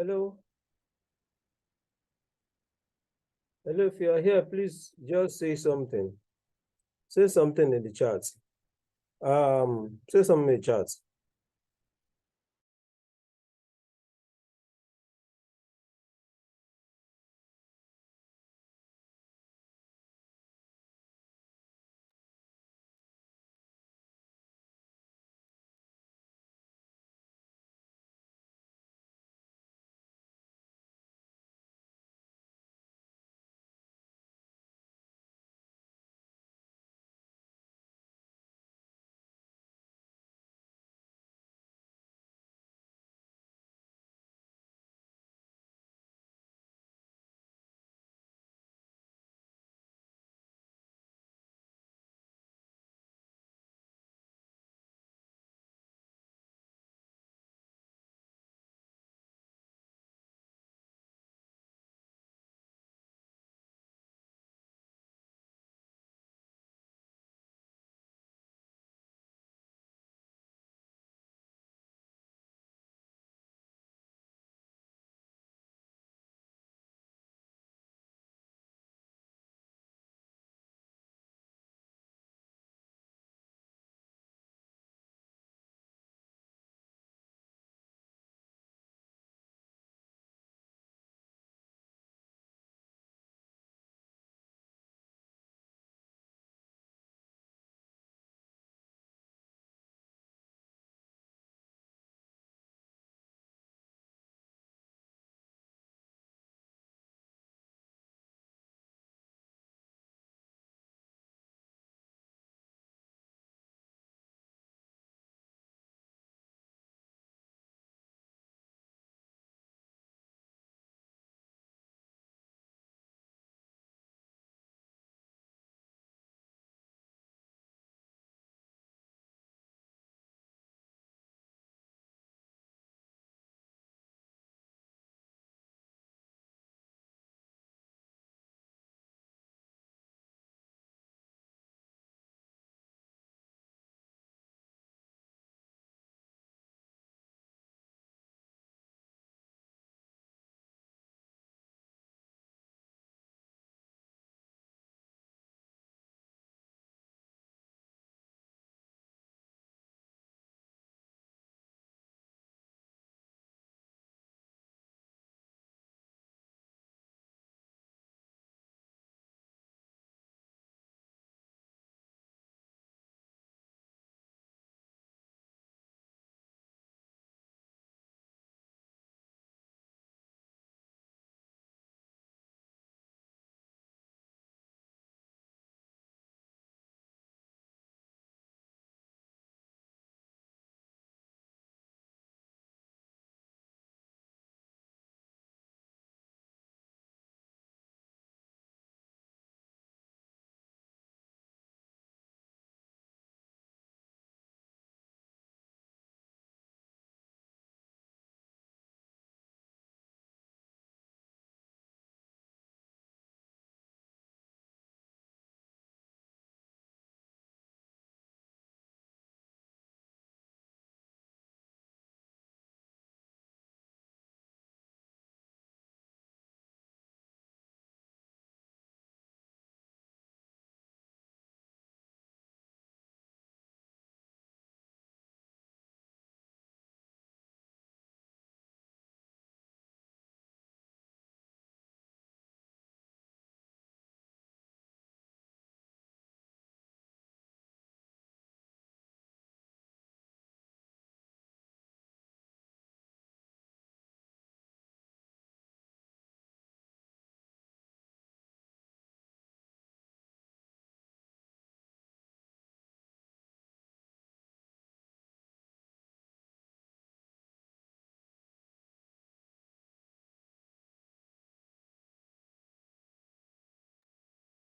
Hello. Hello, if you are here, please just say something. Say something in the chat. Say something in the chat.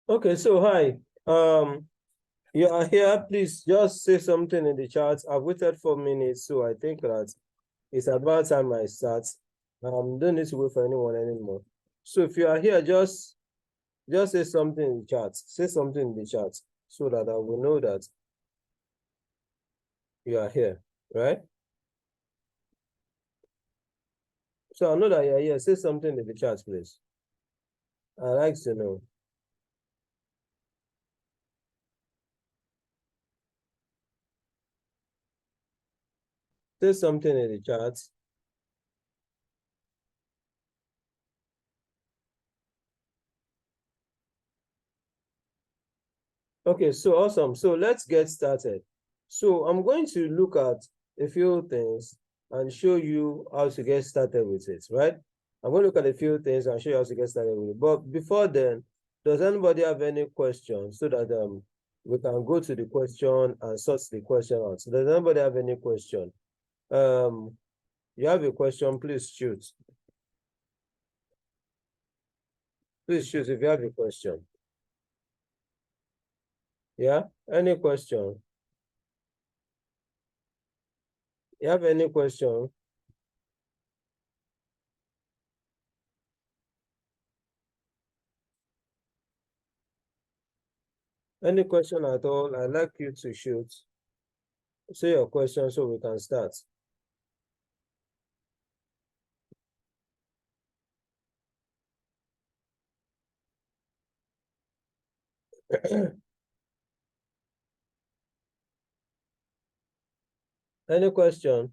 Okay, so hi. You are here, please just say something in the chat. I've waited 4 minutes, so I think that it's about time I start. Don't need to wait for anyone anymore. So if you are here, just say something in the chat. Say something in the chat so that I will know that you are here, right? So I know that you're here. Say something in the chat, please. I like to know. Say something in the chat. Okay, so awesome. So let's get started. So I'm going to look at a few things and show you how to get started with it, right? I'm going to look at a few things and show you how to get started with it. But before then, does anybody have any questions so that we can go to the question and sort the question out? So does anybody have any question? You have a question, please shoot. Please shoot if you have a question. Yeah, any question? You have any question? Any question at all? I'd like you to shoot. Say your question so we can start. Any question?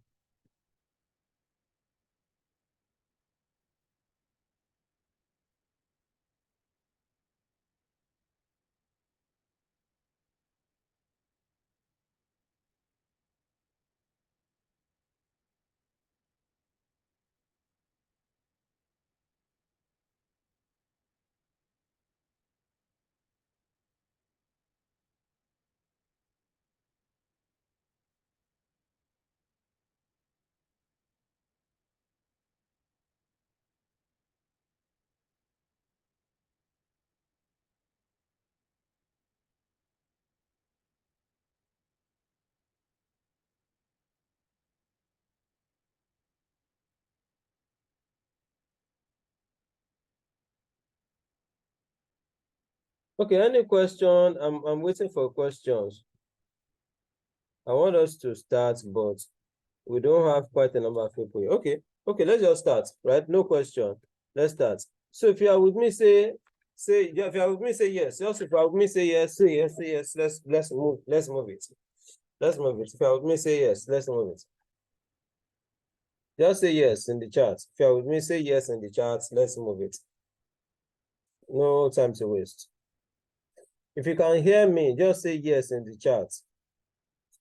Okay, any question? I'm waiting for questions. I want us to start, but we don't have quite a number of people here. Okay, let's just start, right? No question. Let's start. So if you are with me, say yeah, if you are with me, say yes. Just if you are with me, say yes, say yes, say yes. Let's move it. Let's move it. If you are with me, say yes. Let's move it. Just say yes in the chat. If you are with me, say yes in the chat. Let's move it. No time to waste. If you can hear me, just say yes in the chat.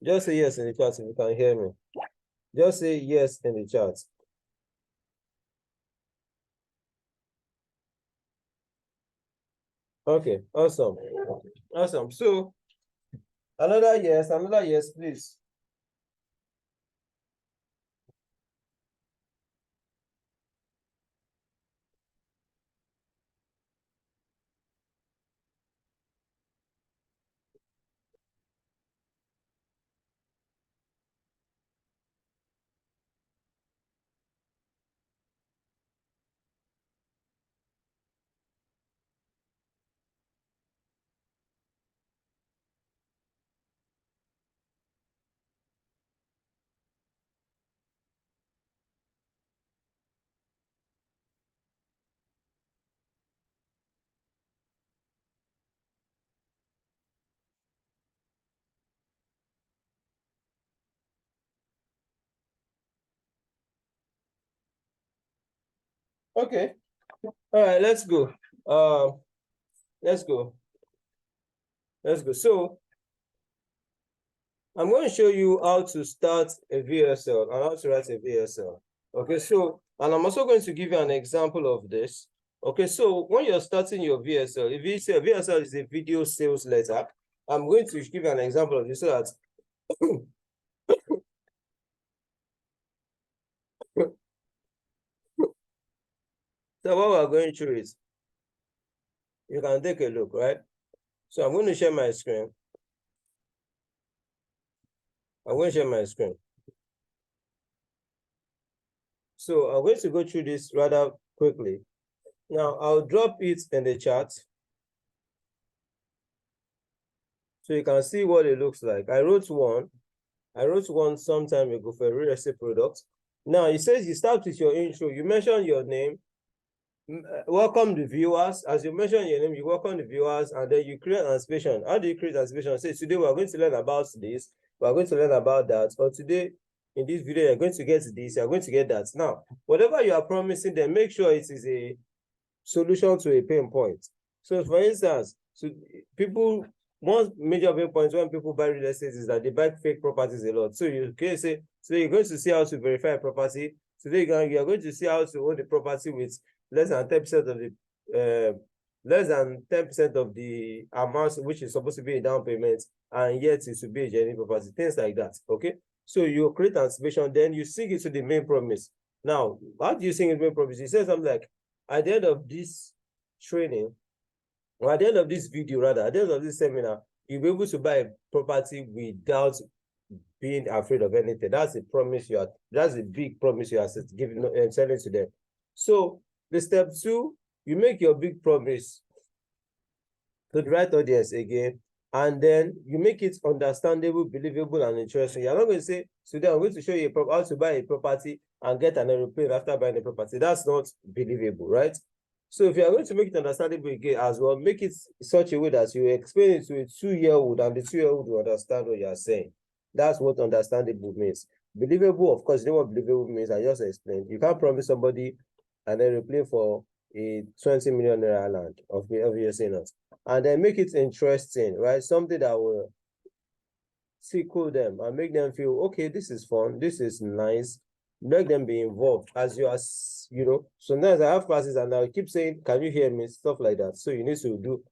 Just say yes in the chat if you can hear me. Just say yes in the chat. Okay, awesome. Awesome. So another yes, please. Okay. All right, let's go. Let's go. Let's go. So I'm going to show you how to start a VSL and how to write a VSL. Okay, so, and I'm also going to give you an example of this. Okay, so when you're starting your VSL, if you say VSL is a video sales letter, I'm going to give you an example of this so that so what we're going through is you can take a look, right? So I'm going to share my screen. I'm going to share my screen. So I'm going to go through this rather quickly. Now I'll drop it in the chat so you can see what it looks like. I wrote one sometime ago for a real estate product. Now, it says you start with your intro. You mention your name, welcome the viewers. As you mention your name, you welcome the viewers, and then you create anticipation. How do you create anticipation? Say, today we're going to learn about this, we're going to learn about that, or today in this video, you're going to get this, you're going to get that. Now, whatever you are promising them, make sure it is a solution to a pain point. So, for instance, people, one major pain point when people buy real estate is that they buy fake properties a lot. So you can say, so you're going to see how to verify a property. Today you're going to see how to own the property with less than 10% of the amount which is supposed to be a down payment, and yet it should be a genuine property, things like that. Okay. So you create anticipation, then you sync it to the main promise. Now, how do you sync it to the main promise? You say something like, at the end of this training, or at the end of this video, rather, at the end of this seminar, you'll be able to buy a property without being afraid of anything. That's a promise that's a big promise you are giving and selling to them. So the step 2, you make your big promise to the right audience again, and then you make it understandable, believable, and interesting. You're not going to say, today I'm going to show you how to buy a property and get an aeroplane after buying the property. That's not believable, right? So if you are going to make it understandable again as well, make it such a way that you explain it to a 2-year-old and the 2-year-old will understand what you are saying. That's what understandable means. Believable, of course, you know what believable means. I just explained. You can't promise somebody an aeroplane for a 20 million naira land, obviously not. And then make it interesting, right? Something that will tickle them and make them feel, okay, this is fun, this is nice. Make them be involved as you are, sometimes I have classes and I keep saying, can you hear me? Stuff like that. So you need to do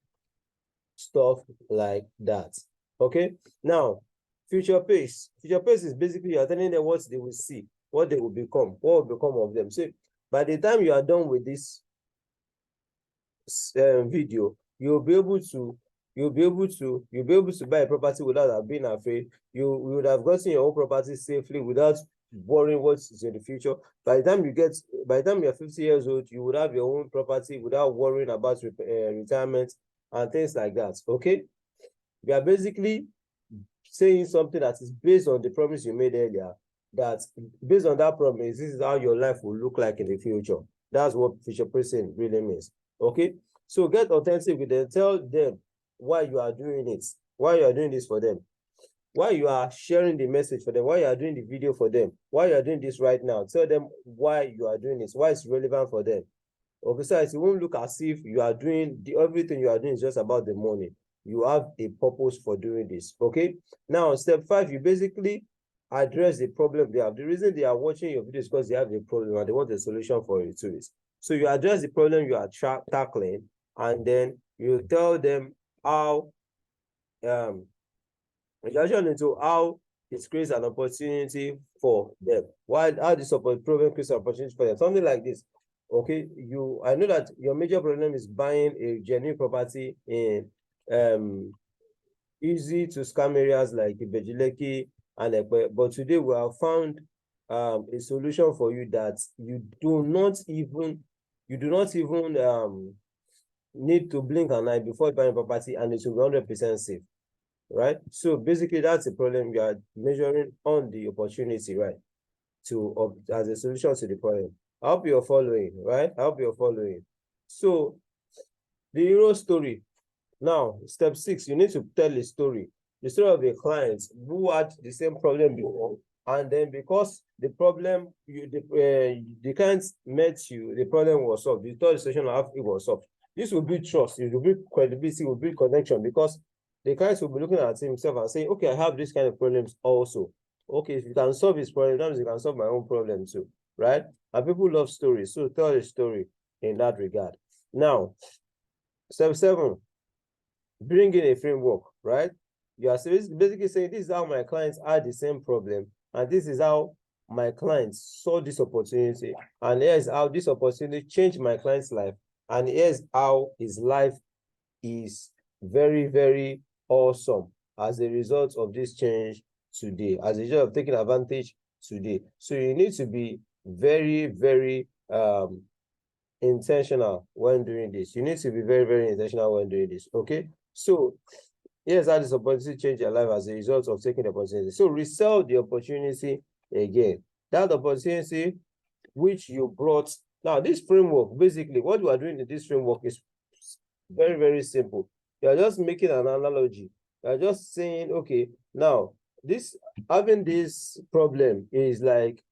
stuff like that. Okay. Now, future pace. Future pace is basically you're telling them what they will see, what they will become, what will become of them. So by the time you are done with this video, you'll be able to buy a property without being afraid. You would have gotten your own property safely without worrying what's in the future. By the time you're 50 years old, you would have your own property without worrying about retirement and things like that. Okay, we are basically saying something that is based on the promise you made earlier, that based on that promise, this is how your life will look like in the future. That's what future proofing really means. Okay, so get authentic with them. Tell them why you are doing it, why you are doing this for them, why you are sharing the message for them, why you are doing the video for them, why you are doing this right now. Tell them why you are doing this, why it's relevant for them. Okay, so it won't look as if you are doing everything you are doing is just about the money. You have a purpose for doing this. Okay, now step 5, you basically address the problem they have. The reason they are watching your videos is because they have a problem and they want a solution for it to it. So you address the problem you are tackling, and then you tell them how into how it creates an opportunity for them. How this problem creates an opportunity for them. Something like this. Okay, I know that your major problem is buying a genuine property in easy to scam areas like Ibejileki and Ekpe, but today we have found a solution for you that you do not even need to blink an eye before buying property, and it will be 100% safe, right? So basically that's the problem you are measuring on the opportunity, right, as a solution to the problem. I hope you're following, right? I hope you're following. So the hero story. Now, step 6, you need to tell a story. The story of a client who had the same problem before, and then because the problem, the client met you, the problem was solved. You told the solution how it was solved. This will build trust, it will build credibility, it will build connection, because the client will be looking at himself and saying, okay, I have this kind of problems also. Okay, if you can solve his problem, that means you can solve my own problem too, right? And people love stories, so tell a story in that regard. Now, step 7, bring in a framework, right? You are basically saying, this is how my clients had the same problem, and this is how my clients saw this opportunity, and here's how this opportunity changed my client's life, and here's how his life is very, very awesome as a result of this change today, as a result of taking advantage today. So you need to be very, very intentional when doing this. You need to be very, very intentional when doing this. Okay, so here's how this opportunity change your life as a result of taking the opportunity. So resell the opportunity again. that opportunity which you brought. Now, this framework, basically, what we are doing in this framework is very, very simple. You are just making an analogy. You are just saying, okay, now, having this problem is like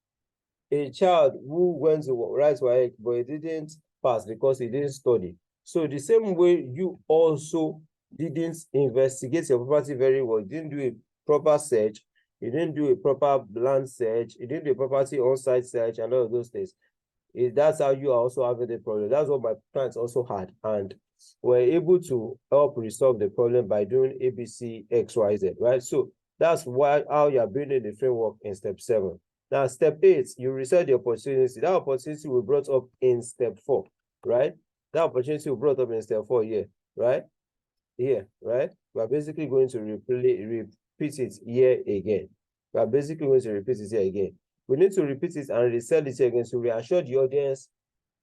a child who went to write WAEC, but he didn't pass because he didn't study. So the same way you also didn't investigate your property very well, you didn't do a proper search, you didn't do a proper land search, you didn't do a property on-site search and all of those things. That's how you are also having the problem. That's what my clients also had. And were able to help resolve the problem by doing ABC, XYZ, right? So that's how you're building the framework in step 7. Now, step 8, you research the opportunity. That opportunity we brought up in step 4, right? That opportunity we brought up in step 4 here, right? Here, right? We're basically going to repeat it here again. We're basically going to repeat it here again. We need to repeat it and resell it again to reassure the audience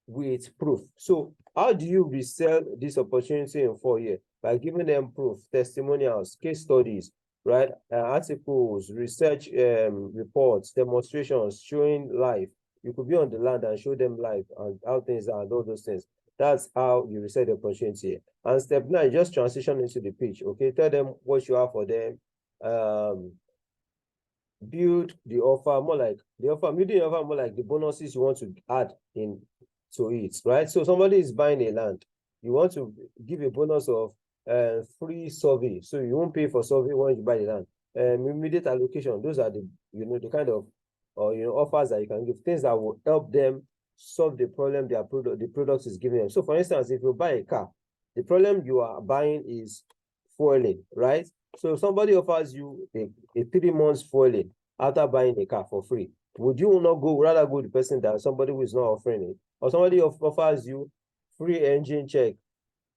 with proof. So how do you resell this opportunity in 4 years? By giving them proof, testimonials, case studies, right? Articles, research reports, demonstrations, showing live. You could be on the land and show them live and how things are and all those things. That's how you resell the opportunity. And step 9, just transition into the pitch, okay? Tell them what you have for them. Build the offer more like building the offer more like the bonuses you want to add in to it, right? So somebody is buying a land, you want to give a bonus of free survey, so you won't pay for survey when you buy the land. Immediate allocation, those are the the kind of offers that you can give, things that will help them solve the problem the product is giving them. So for instance, if you buy a car, the problem you are buying is fueling, right? So somebody offers you a 3 months fueling after buying a car for free. Would you not rather go to the person than somebody who is not offering it? Or somebody offers you free engine check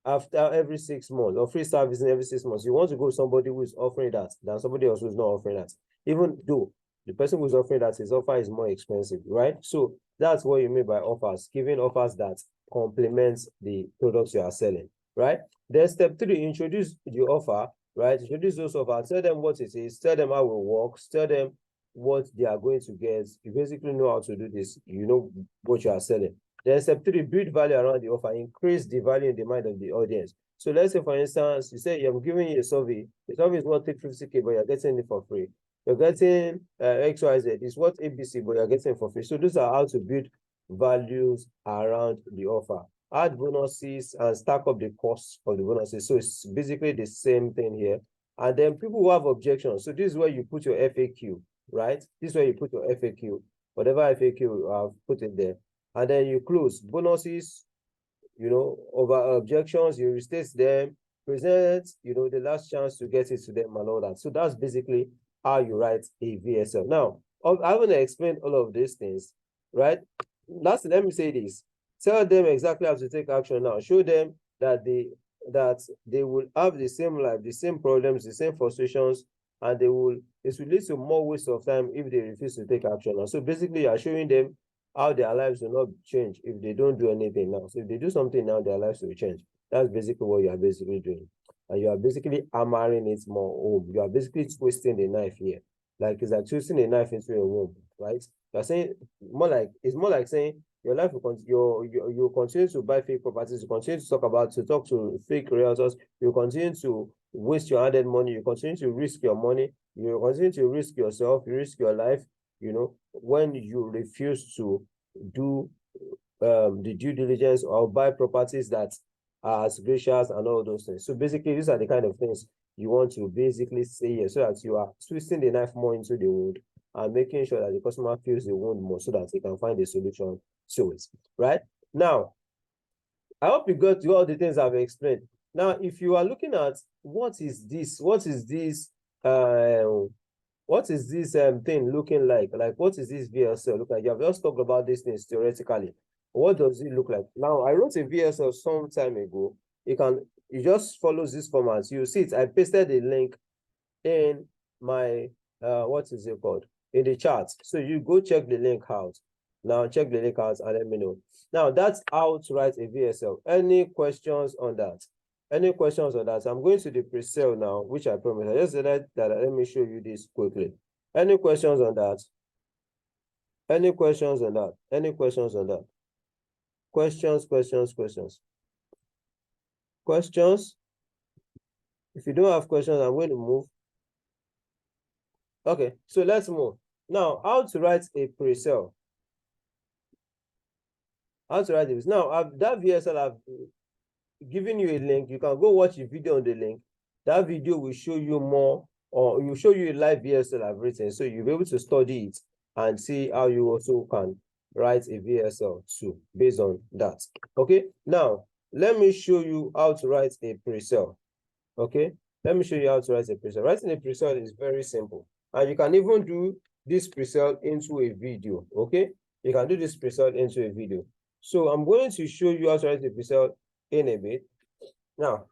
after every 6 months or free servicing every 6 months. You want to go to somebody who is offering that than somebody else who is not offering that, even though the person who is offering that, his offer is more expensive, right? So that's what you mean by offers, giving offers that complements the products you are selling, right? Then step 3, introduce the offer, right? Introduce those offers, tell them what it is, tell them how it works, tell them what they are going to get. You basically know how to do this, you know what you are selling. Then step 3, build value around the offer, increase the value in the mind of the audience. So let's say, for instance, you say I'm giving you a survey. The survey is worth 50K, but you're getting it for free. You're getting XYZ, it's worth ABC, but you're getting it for free. So those are how to build values around the offer. Add bonuses and stack up the costs of the bonuses. So it's basically the same thing here. And then people who have objections. So this is where you put your FAQ, right? This is where you put your FAQ, whatever FAQ you have put in there. And then you close bonuses, over objections, you restate them, present, the last chance to get it to them and all that. So that's basically how you write a VSL. Now, I want to explain all of these things, right? Let me say this. Tell them exactly how to take action now. Show them that they will have the same life, the same problems, the same frustrations, and it will lead to more waste of time if they refuse to take action. And so basically, you are showing them how their lives will not change if they don't do anything now. So if they do something now, their lives will change. That's basically what you are basically doing. And you are basically hammering it more home. You are basically twisting the knife here. Like it's like twisting a knife into a womb, right? You're saying it's more like saying your life will continue, you continue to buy fake properties, you continue to talk to fake realtors, you continue to waste your added money, you continue to risk your money, you continue to risk yourself, you risk your life, when you refuse to do the due diligence or buy properties that are as gracious and all those things. So basically, these are the kind of things you want to basically say here, so that you are twisting the knife more into the wound and making sure that the customer feels the wound more so that they can find a solution to it, right? Now, I hope you got to all the things I've explained. Now, if you are looking at what is this thing looking like? Like, what is this VSL look like? You have just talked about these things theoretically. What does it look like? Now, I wrote a VSL some time ago. It just follows this format. You see it. I pasted the link in my what is it called? In the chat. So you go check the link out. Now check the link out and let me know. Now that's how to write a VSL. Any questions on that? Any questions on that? I'm going to the pre-sale now, which I promised. I just said that let me show you this quickly. Any questions on that? Any questions on that? Any questions on that? Questions? Questions? If you don't have questions, I'm going to move. Okay, so let's move. Now, how to write a pre-sale? How to write this? Now, that VSL, I've given you a link. You can go watch a video on the link. That video will show you more, or it will show you a live VSL I've written. So you'll be able to study it and see how you also can write a VSL too, based on that. Okay, now, let me show you how to write a pre-sale. Okay, let me show you how to write a pre-sale. Writing a pre-sale is very simple. And you can even do this pre-sale into a video. Okay, you can do this pre-sale into a video. So I'm going to show you how to write a pre-sale in a bit. Now,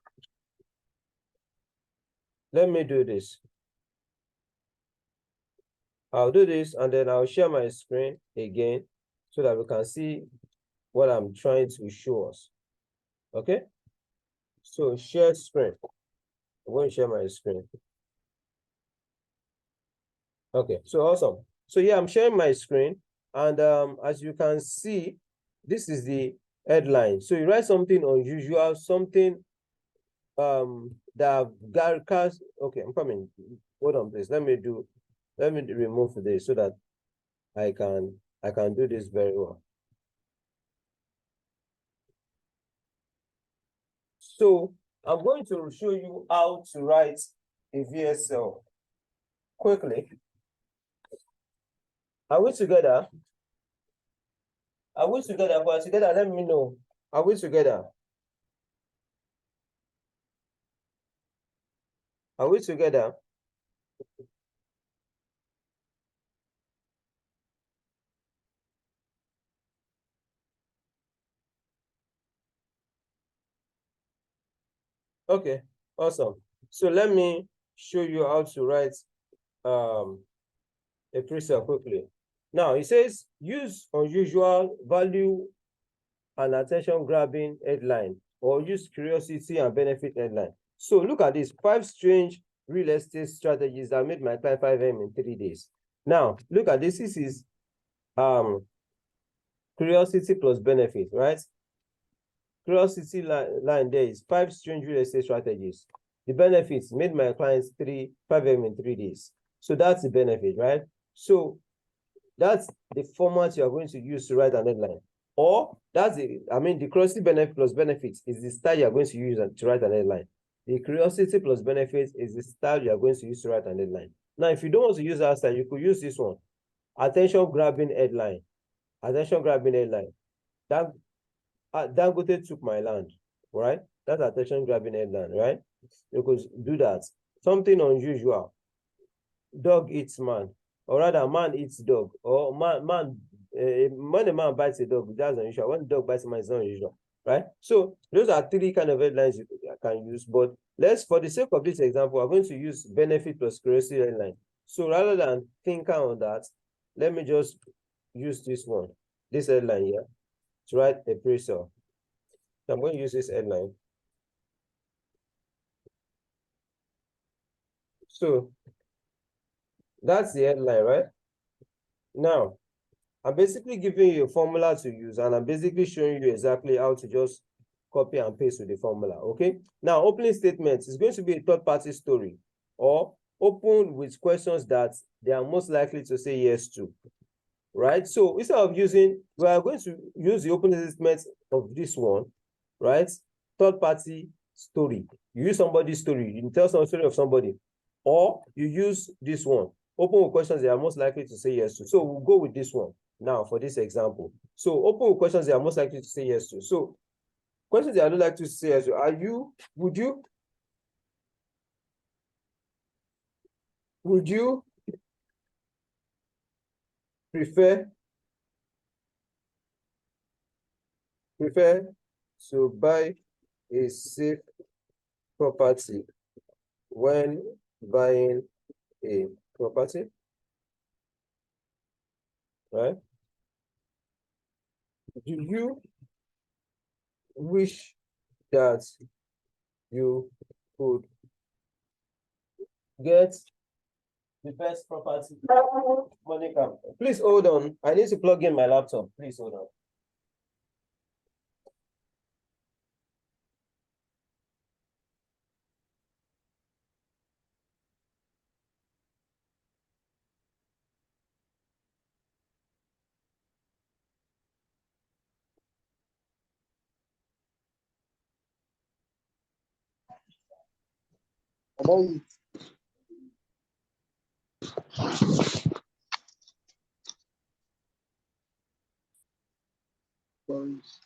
let me do this. I'll do this and then I'll share my screen again so that we can see what I'm trying to show us. Okay, so share screen. I'm going to share my screen. Okay, so awesome. So yeah, I'm sharing my screen, and as you can see, this is the headline. So you write something unusual, something that Garcas. Okay, I'm coming. Hold on, please. Let me remove this so that I can do this very well. So I'm going to show you how to write a VSL quickly. Are we together? Are we together? If we're together, let me know. Are we together? Are we together? Okay, awesome. So let me show you how to write a pre-sale quickly. Now it says use unusual, value and attention grabbing headline, or use curiosity and benefit headline. So look at this: 5 strange real estate strategies that made my client 5M in 3 days. Now look at this. This is curiosity plus benefit, right? Curiosity line there is 5 strange real estate strategies. The benefits made my clients 5M in 3 days. So that's the benefit, right? So that's the format you are going to use to write an headline. Or the curiosity benefit plus benefits is the style you are going to use to write an headline. The curiosity plus benefits is the style you are going to use to write an headline. Now, if you don't want to use that style, you could use this one. Attention grabbing headline. Attention grabbing headline. Dangote took my land, right? That's attention grabbing headline, right? You could do that. Something unusual. Dog eats man, or rather, man eats dog, or when a man bites a dog, that's unusual. When a dog bites a man, it's not unusual, right? So those are 3 kind of headlines you can use. But for the sake of this example, we're going to use benefit plus curiosity headline. So rather than thinking on that, let me just use this one, this headline here, to write a pre-sale. So I'm going to use this headline. So that's the headline, right? Now, I'm basically giving you a formula to use, and I'm basically showing you exactly how to just copy and paste with the formula, okay? Now, opening statements is going to be a third-party story, or open with questions that they are most likely to say yes to, right? So instead of we are going to use the opening statement of this one, right? Third-party story. You use somebody's story. You tell some story of somebody. Or you use this one. Open with questions they are most likely to say yes to. So we'll go with this one now for this example. So open with questions they are most likely to say yes to. So questions they are not likely to say yes to. Would you prefer to buy a safe property when buying a property, right? Do you wish that you could get the best property. Monica, please hold on. I need to plug in my laptop. Please hold on. Boys.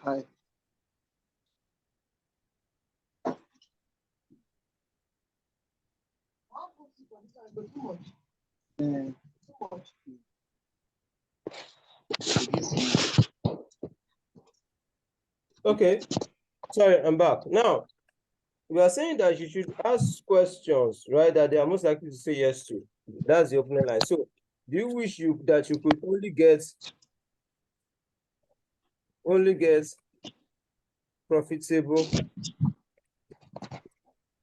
Hi. Okay, sorry, I'm back. Now, we are saying that you should ask questions, right, that they are most likely to say yes to. That's the opening line. So, do you wish that you could only get profitable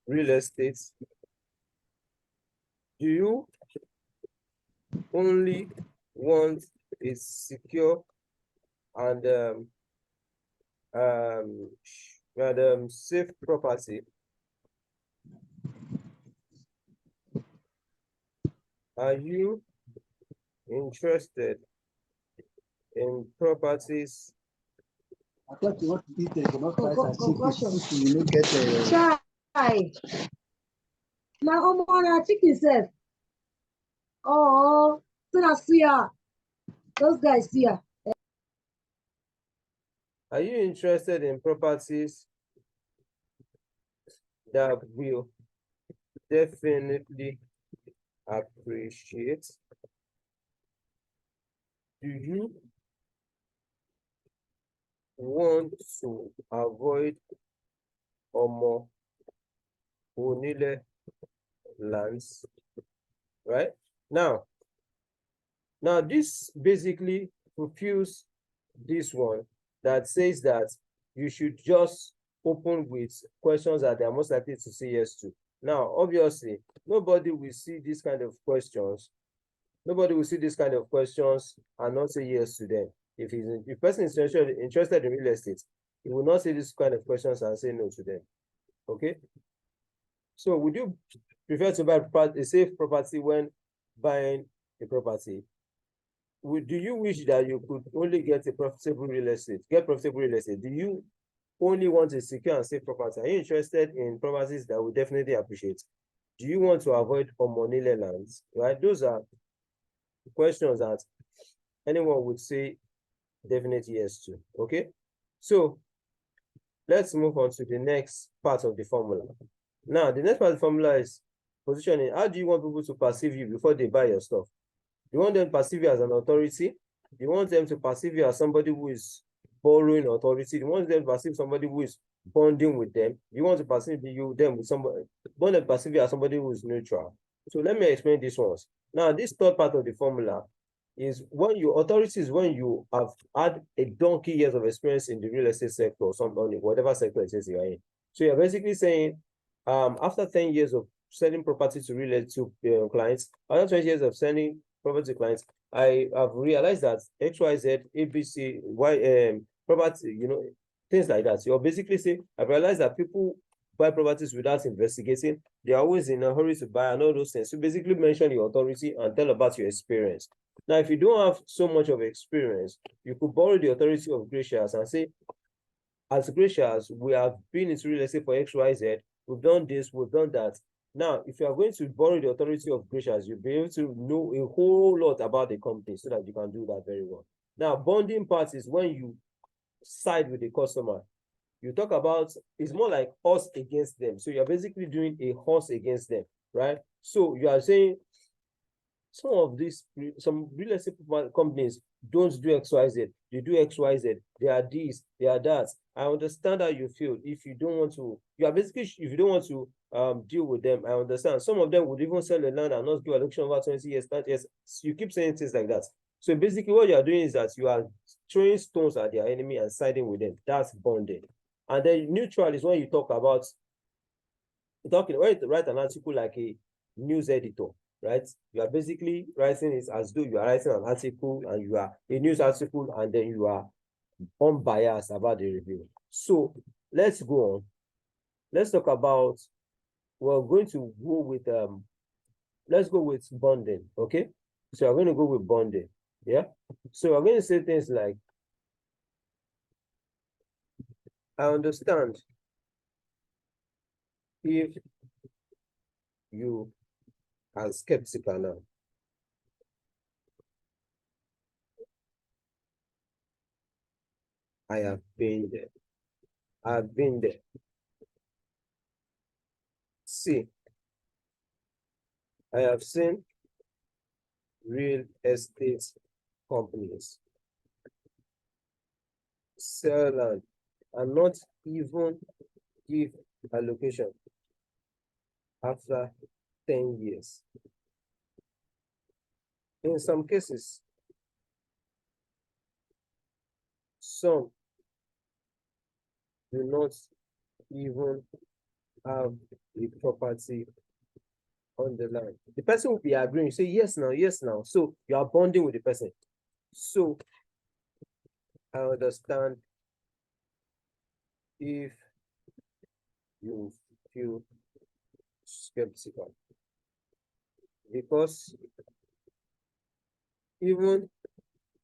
real estate? Do you only want a secure and safe property? Are you interested in properties? I thought you want to eat the price and chicken. You don't get a Chai. Now, I'm on a chicken self. Oh, so that's here. Those guys here. Are you interested in properties that will definitely appreciate? Do you want to avoid Omo Onile lands? Right? Now this basically fulfills this one that says that you should just open with questions that they are most likely to say yes to. Now, obviously, nobody will see this kind of questions. Nobody will see this kind of questions and not say yes to them. If the person is interested in real estate, he will not see this kind of questions and say no to them. Okay? So would you prefer to buy a safe property when buying a property? Do you wish that you could only get profitable real estate? Do you only want a secure and safe property? Are you interested in properties that will definitely appreciate? Do you want to avoid Omonile lands? Right? Those are questions that anyone would say definitely yes to. Okay? So let's move on to the next part of the formula. Now, the next part of the formula is positioning. How do you want people to perceive you before they buy your stuff? You want them to perceive you as an authority. You want them to perceive you as somebody who is borrowing authority. You want them to perceive somebody who is bonding with them. You want to perceive them with somebody, want them to perceive you as somebody who is neutral. So let me explain this ones. Now, this third part of the formula is when your authority is when you have had a donkey years of experience in the real estate sector or something, whatever sector it is you are in. So you're basically saying, after 10 years of selling property to real estate clients, after 20 years of selling property to clients, I have realized that XYZ, ABC, Y, property, things like that. So you're basically saying, I've realized that people buy properties without investigating. They're always in a hurry to buy and all those things. So basically mention your authority and tell about your experience. Now, if you don't have so much of experience, you could borrow the authority of Gracious and say, as Gracious, we have been into real estate for XYZ, we've done this, we've done that. Now, if you are going to borrow the authority of Gracious, you'll be able to know a whole lot about the company so that you can do that very well. Now, bonding part is when you side with the customer. You talk about, it's more like us against them. So you're basically doing a horse against them, right? So you are saying, some real estate companies don't do XYZ. They do XYZ. They are this, they are that. I understand how you feel. If you don't want to, if you don't want to deal with them, I understand. Some of them would even sell the land and not give allocation over 20 years, 30 years. You keep saying things like that. So basically what you are doing is that you are throwing stones at their enemy and siding with them. That's bonding. And then neutral is when you talk about talking when you write an article like a news editor, right? You are basically writing it as though you are writing an article and you are a news article, and then you are unbiased about the review. So let's go on. Let's talk about, we're going to go with let's go with bonding, okay? So I'm going to go with bonding, yeah? So I'm going to say things like, I understand if you are skeptical now. I have been there. I've been there. See, I have seen real estate companies sell land and not even give allocation after 10 years. In some cases, some do not even have a property on the land. The person will be agreeing, say yes now, yes now. So you are bonding with the person. So I understand if you feel skeptical, because even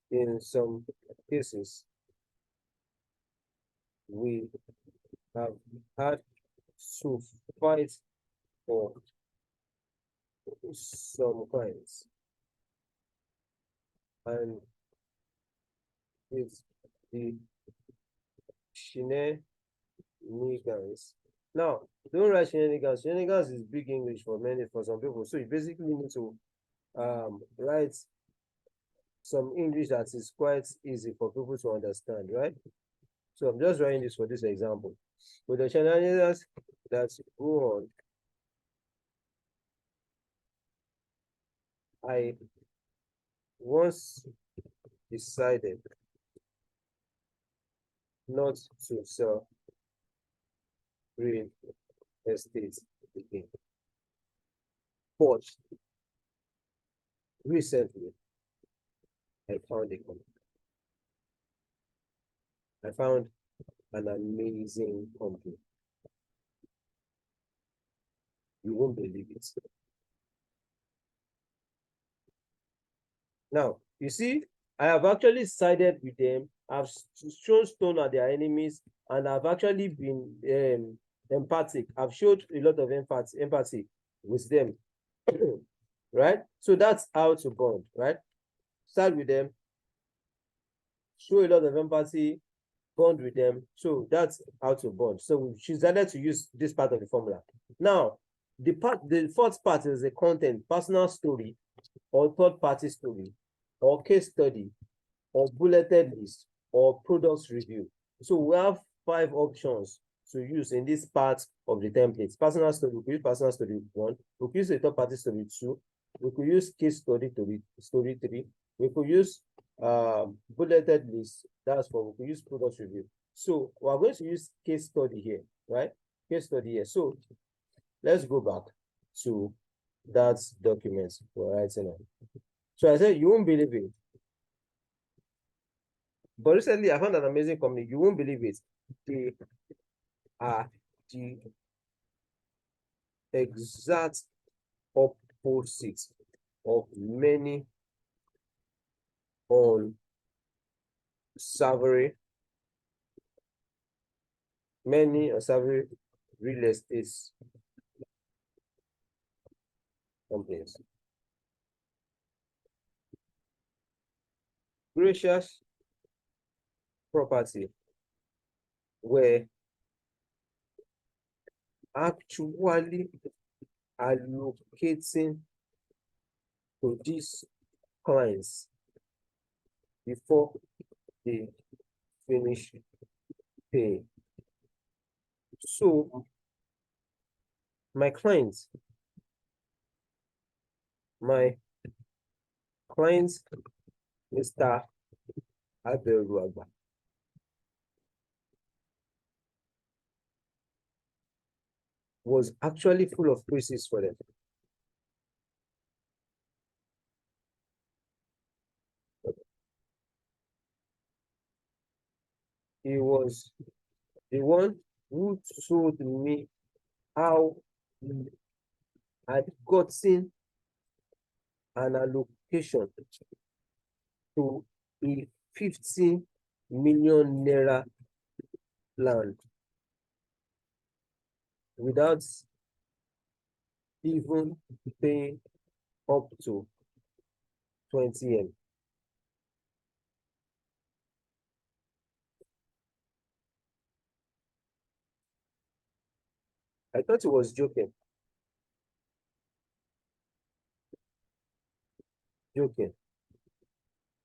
in some cases, we have had to fight for some clients, and it's the shenanigans. Now, don't write shenanigans. Shenanigans is big English for some people. So you basically need to write some English that is quite easy for people to understand, right? So I'm just writing this for this example. With the shenanigans that go on, I once decided not to sell real estate again. But recently, I found a company. I found an amazing company. You won't believe it. Now, you see, I have actually sided with them. I've shown stone at their enemies, and I've actually been empathic. I've showed a lot of empathy with them, right? So that's how to bond, right? Start with them, show a lot of empathy, bond with them. So that's how to bond. So she decided to use this part of the formula. Now, the fourth part is the content, personal story, or third-party story, or case study, or bulleted list, or products review. So we have 5 options to use in this part of the template. Personal story, we could use personal story 1, we could use a third-party story 2, we could use case study story 3, we could use bulleted list, that's 4, we could use products review. So we're going to use case study here, right? Case study here. So let's go back to that document we're writing on. So I said, you won't believe it, but recently I found an amazing company. You won't believe it. They are the exact opposite of many on savory real estate companies. Gracious property were actually allocating to these clients before they finish paying. So my client, Mr. Aberuagba, was actually full of praises for them. He was the one who showed me how he had gotten an allocation to a 50 million naira land without even paying up to 20M. I thought he was joking.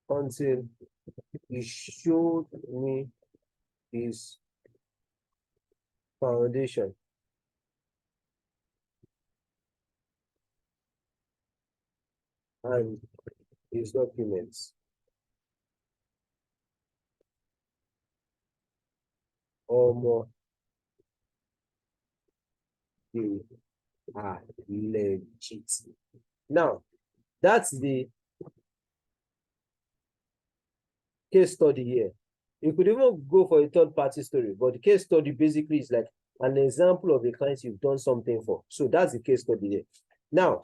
Until he showed me his foundation and his documents. Almost they are legit. Now, that's the case study here. You could even go for a third-party story, but the case study basically is like an example of a client you've done something for. So that's the case study here. Now,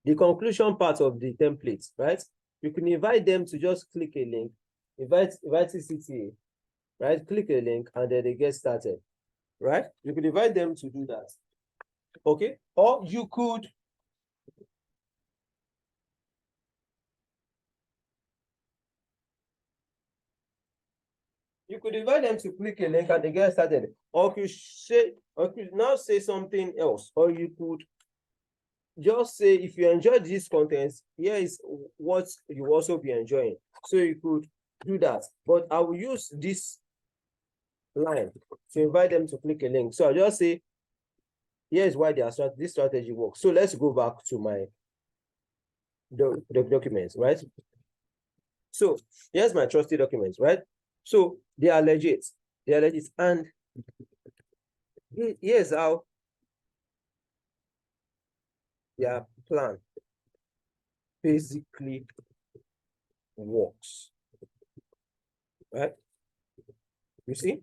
the conclusion part of the template, right? You can invite them to just click a link, invite CCTA, right? Click a link and then they get started, right? You could invite them to do that, okay? Or you could invite them to click a link and they get started. Or you say, or you now say something else, or you could just say, if you enjoy this content, here is what you also be enjoying. So you could do that. But I will use this line to invite them to click a link. So I'll just say, here's why this strategy works. So let's go back to my the documents, right? So here's my trusted documents, right? So they are legit. They are legit. And here's how their plan basically works, right? You see?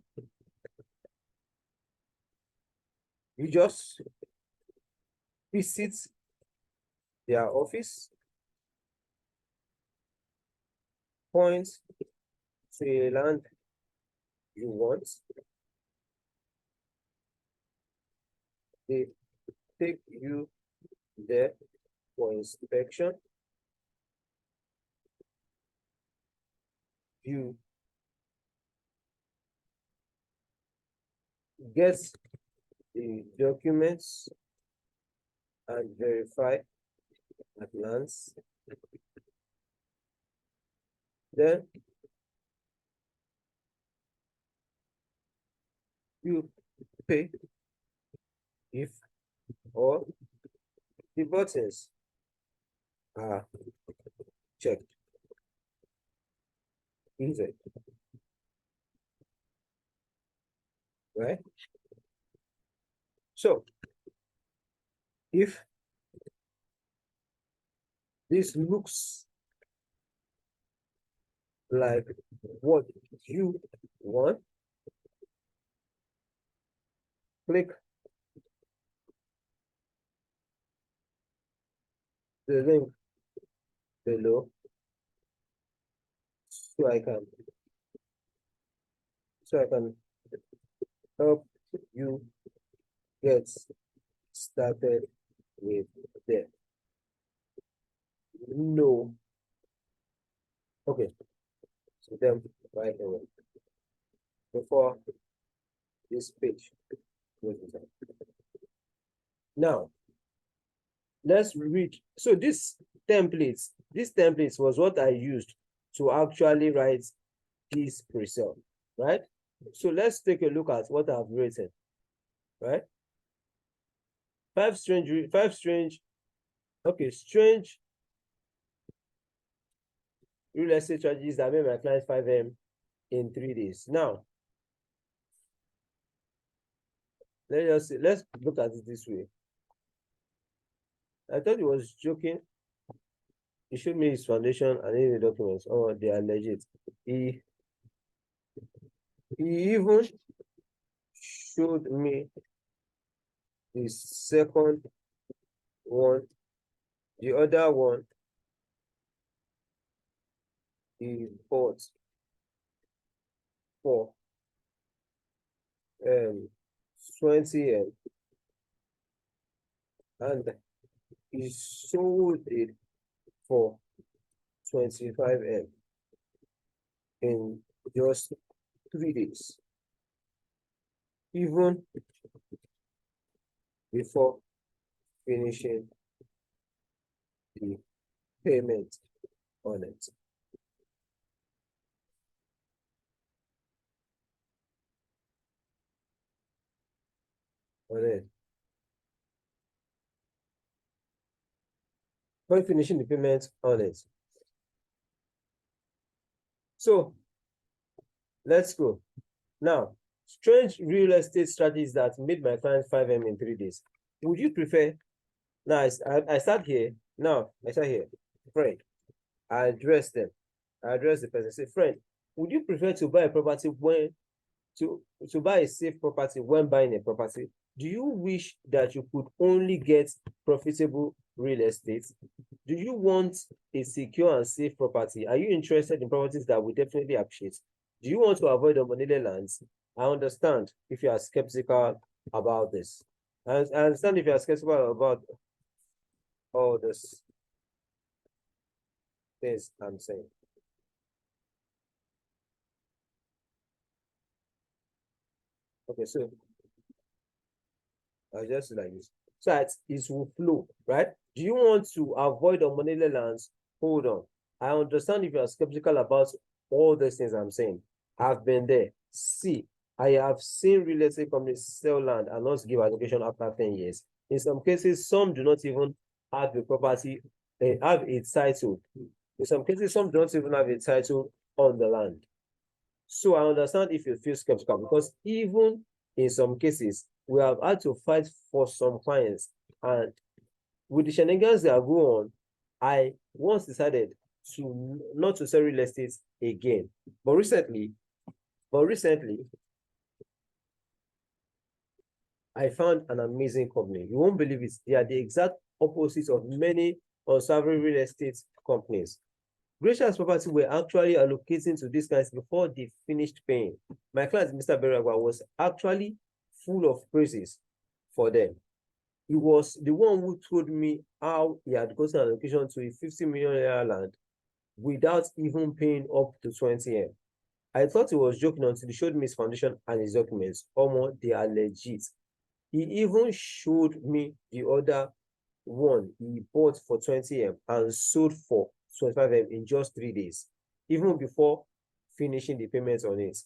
You just visit their office, point to a land you want. They take you there for inspection. You get the documents and verify at glance. Then you pay if all the buttons are checked. Easy, right? So if this looks like what you want, click the link below so I can help you get started with them. No. Okay. So them right away before this page goes inside. Now let's read. So this templates was what I used to actually write this pre-sale, right? So let's take a look at what I've written, right? Strange real estate strategies that made my clients 5M in 3 days. Now, let's look at it this way. I thought he was joking. He showed me his foundation and any documents. Oh, they are legit. He even showed me the second one. The other one he bought for 20M and he sold it for 25M in just 3 days, even before finishing the payment on it. By finishing the payment on it. So let's go. Now, strange real estate strategies that made my client 5M in 3 days. Would you prefer? Now I start here. Now I start here. Friend, I address them. I address the person. Say, friend, would you prefer to buy a property when to buy a safe property when buying a property? Do you wish that you could only get profitable real estate? Do you want a secure and safe property? Are you interested in properties that we definitely appreciate? Do you want to avoid unmoneyed lands? I understand if you are skeptical about this. I understand if you are skeptical about all this things I'm saying. Okay, so I just like this. So it will flow, right? Do you want to avoid unmoneyed lands? Hold on. I understand if you are skeptical about all these things I'm saying. I've been there. See, I have seen real estate companies sell land and not give allocation after 10 years. In some cases, some do not even have the property, they have a title. In some cases, some do not even have a title on the land. So I understand if you feel skeptical, because even in some cases, we have had to fight for some clients. And with the shenanigans that go on, I once decided to not to sell real estate again. But recently, I found an amazing company. You won't believe it. They are the exact opposite of many unsavory real estate companies. Gracious Property were actually allocating to these guys before they finished paying. My client, Mr. Beragwa, was actually full of praises for them. He was the one who told me how he had gotten an allocation to a 50 million land without even paying up to 20M. I thought he was joking until he showed me his foundation and his documents. Almost, they are legit. He even showed me the other one he bought for 20M and sold for 25M in just 3 days, even before finishing the payments on it.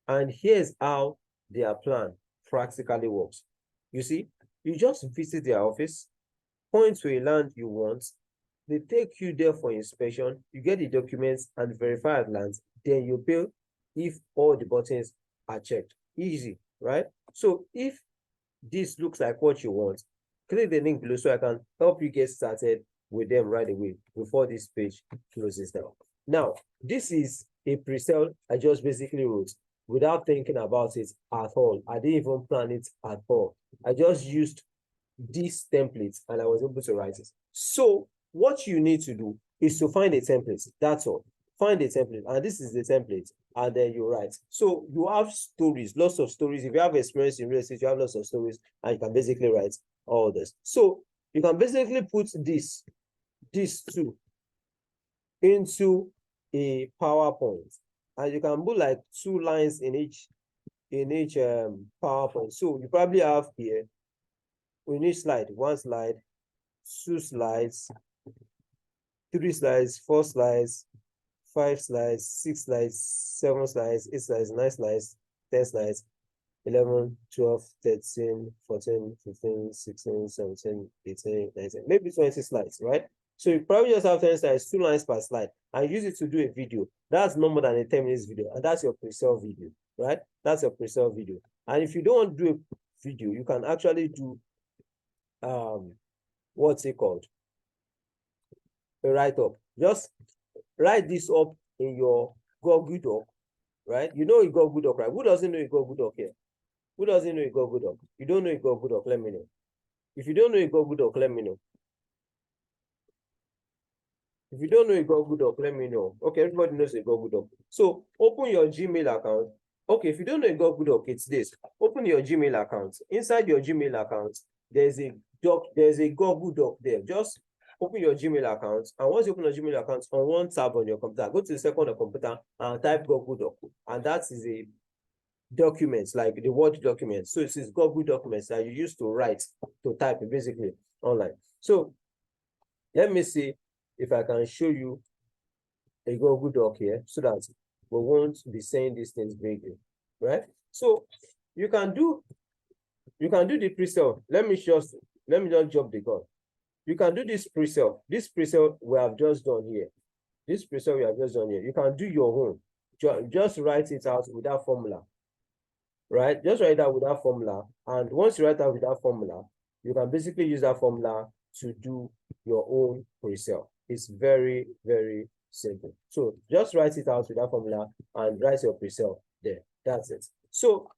And here's how their plan practically works. You see, you just visit their office, point to a land you want, they take you there for inspection, you get the documents and verify at land, then you pay if all the buttons are checked. Easy, right? So if this looks like what you want, click the link below so I can help you get started with them right away before this page closes down. Now, this is a pre-sale I just basically wrote without thinking about it at all. I didn't even plan it at all. I just used these templates and I was able to write it. So what you need to do is to find a template. That's all. Find a template, and this is the template, and then you write. So you have stories, lots of stories. If you have experience in real estate, you have lots of stories, and you can basically write all this. So you can basically put these two into a PowerPoint, and you can put like 2 lines in each PowerPoint. So you probably have here in each slide, 1 slide, 2 slides, 3 slides, 4 slides, 5 slides, 6 slides, 7 slides, 8 slides, 9 slides, 10 slides, 11, 12, 13, 14, 15, 16, 17, 18, 19, maybe 20 slides, right? So you probably just have 10 slides, 2 lines per slide, and use it to do a video. That's no more than a 10 minutes video, and that's your pre-sale video, right? That's your pre-sale video. And if you don't want to do a video, you can actually do what's it called? A write-up. Just write this up in your Google Doc, right? You know a Google Doc, right? Who doesn't know a Google Doc here? Who doesn't know a Google Doc? You don't know a Google Doc, let me know. If you don't know a Google Doc, let me know. If you don't know a Google Doc, let me know. Okay, everybody knows a Google Doc. So open your Gmail account. Okay, if you don't know a Google Doc, it's this. Open your Gmail account. Inside your Gmail account, there's a Google Doc there. Just open your Gmail account. And once you open your Gmail account, on one tab on your computer, go to the second on the computer and type Google Doc. And that is a document, like the Word document. So it is Google documents that you use to write, to type basically online. So let me see if I can show you a Google Doc here so that we won't be saying these things vaguely, right? So you can do the pre-sale. Let me just jump the gun. You can do this pre-sale. This pre-sale we have just done here. This pre-sale we have just done here. You can do your own. Just write it out with that formula, right? Just write it out with that formula. And once you write out with that formula, you can basically use that formula to do your own pre-sale. It's very, very simple. So just write it out with that formula and write your pre-sale there. That's it. So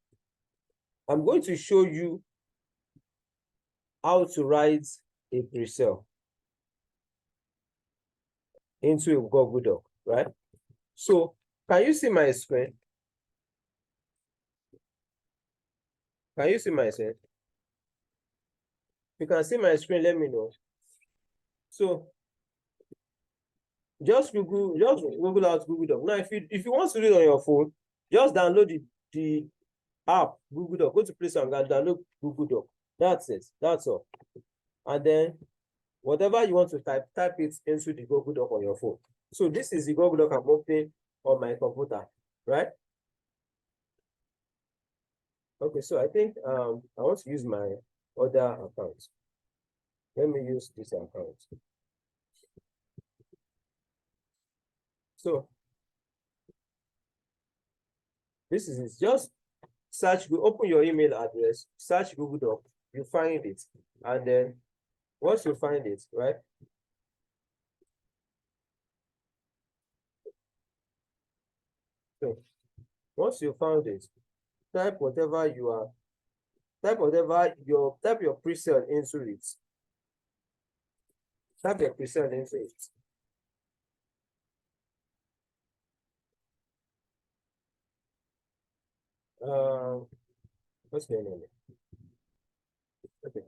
I'm going to show you how to write a pre-sale into a Google Doc, right? So can you see my screen? Can you see my screen? If you can see my screen, let me know. So just Google out Google Doc. Now, if you want to read on your phone, just download the app Google Doc. Go to Play Store and download Google Doc. That's it. That's all. And then whatever you want to type it into the Google Doc on your phone. So this is the Google Doc I'm opening on my computer, right? Okay, so I think I want to use my other account. Let me use this account. So this is it. Just search, open your email address, search Google Doc, you find it. And then once you find it, right? So once you found it, type whatever your pre-sale into it. Type your pre-sale into it. What's your name? Okay.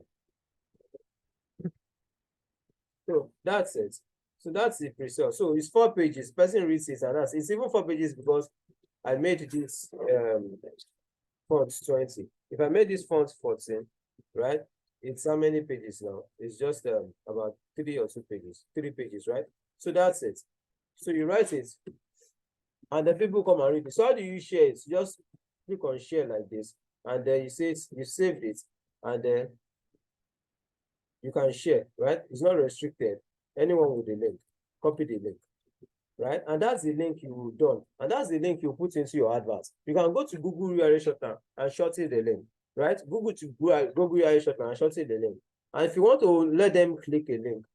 So that's it. So that's the pre-sale. So it's 4 pages. Person reads it and that's it's even 4 pages because I made this font 20. If I made this font 14, right? It's how many pages now? It's just about 3 or 2 pages. 3 pages, right? So that's it. So you write it, and then people come and read it. So how do you share it? Just click on share like this, and then you say you saved it, and then you can share, right? It's not restricted. Anyone with the link, copy the link, right? And that's the link you done, and that's the link you put into your advert. You can go to Google URL shortener and shorten the link, right? Google URL shortener and shorten the link. And if you want to let them click a link,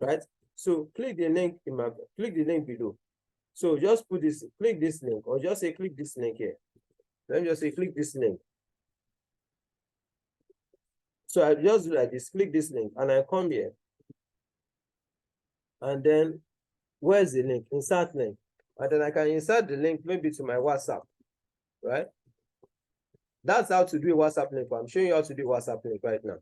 right? So click the link below. So just click this link, or just say click this link here. Let me just say click this link. So I just do like this, click this link, and I come here. And then where's the link? Insert link. And then I can insert the link maybe to my WhatsApp, right? That's how to do a WhatsApp link. I'm showing you how to do a WhatsApp link right now.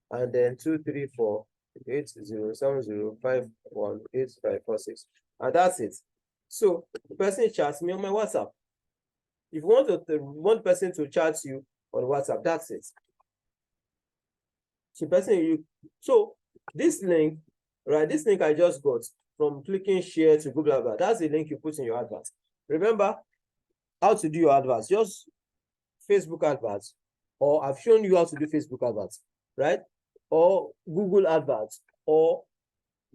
And then 234-8070-518-546. And that's it. So the person chats me on my WhatsApp. If you want one person to chat you on WhatsApp, that's it. So this link, right? This link I just got from clicking share to Google Adverts. That's the link you put in your adverts. Remember how to do your adverts. Just Facebook adverts, or I've shown you how to do Facebook adverts, right? Or Google adverts, or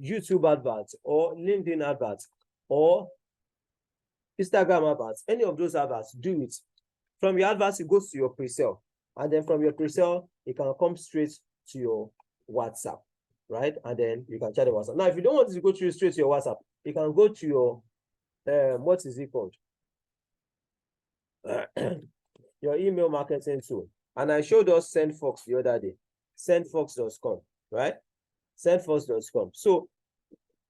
YouTube adverts, or LinkedIn adverts, or Instagram adverts. Any of those adverts, do it. From your adverts, it goes to your pre-sale. And then from your pre-sale, it can come straight to your WhatsApp, right? And then you can chat the WhatsApp. Now, if you don't want it to go through straight to your WhatsApp, you can go to your, what is it called? Your email marketing tool. And I showed us SendFox the other day, sendfox.com, right? Sendfox.com. So,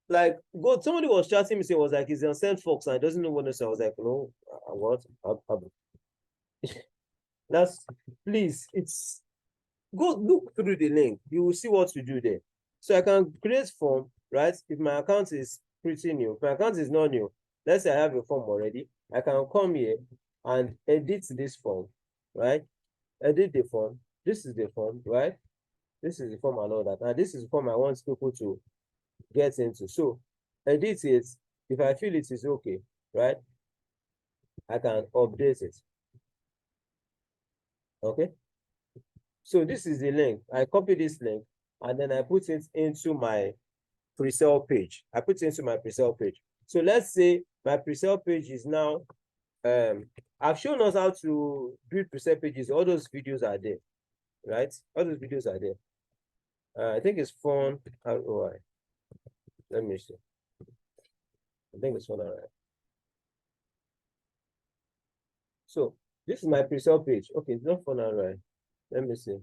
like, somebody was chatting me, saying, was like, he's on SendFox and doesn't know what to say. I was like, no, what? That's, please, it's, go look through the link. You will see what to do there. So I can create form, right? If my account is pretty new, if my account is not new, let's say I have a form already, I can come here and edit this form, right? Edit the form. This is the form, right? This is the form and all that. And this is the form I want people to get into. So edit it. If I feel it is okay, right? I can update it. Okay. So this is the link. I copy this link and then I put it into my pre-sale page. I put it into my pre-sale page. So let's say my pre-sale page is now, I've shown us how to build pre-sale pages. All those videos are there, right? All those videos are there. I think it's fun. ROI. Let me see. I think it's fun. ROI. So this is my pre-sale page. Okay, it's not fun. ROI. Let me see.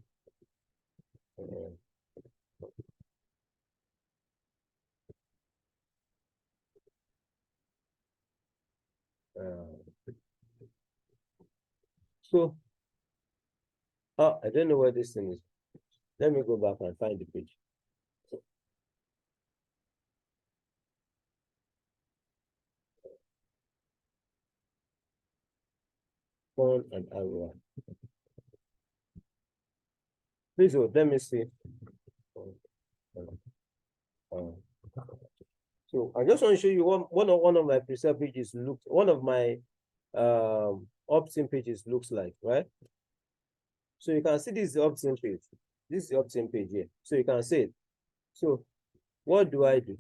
So, I don't know where this thing is. Let me go back and find the page. Fun and ROI. Please, let me see. So I just want to show you one of my pre-sale pages looks, one of my opt-in pages looks like, right? So you can see this is the opt-in page. This is the opt-in page here. So you can see it. So what do I do?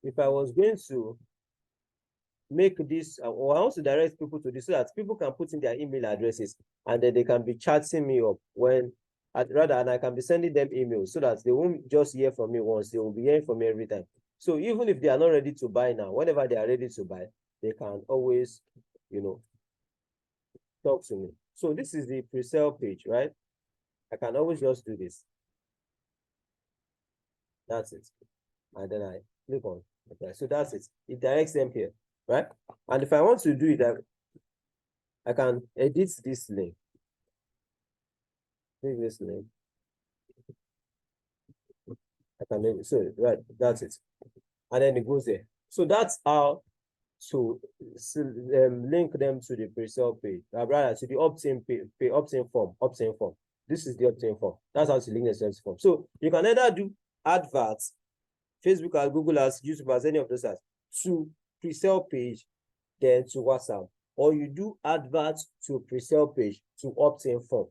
If I was going to make this, or I want to direct people to this so that people can put in their email addresses and then they can be chatting me up when, and I can be sending them emails so that they won't just hear from me once, they will be hearing from me every time. So even if they are not ready to buy now, whenever they are ready to buy, they can always, talk to me. So this is the pre-sale page, right? I can always just do this. That's it. And then I click on, okay, so that's it. It directs them here, right? And if I want to do it, I can edit this link. Take this link. I can edit, so right, that's it. And then it goes there. So that's how to link them to the pre-sale page, rather to the opt-in form. This is the opt-in form. That's how to link the form. So you can either do adverts, Facebook ads, Google ads, YouTube ads, any of those ads, to pre-sale page, then to WhatsApp, or you do adverts to pre-sale page to opt-in form,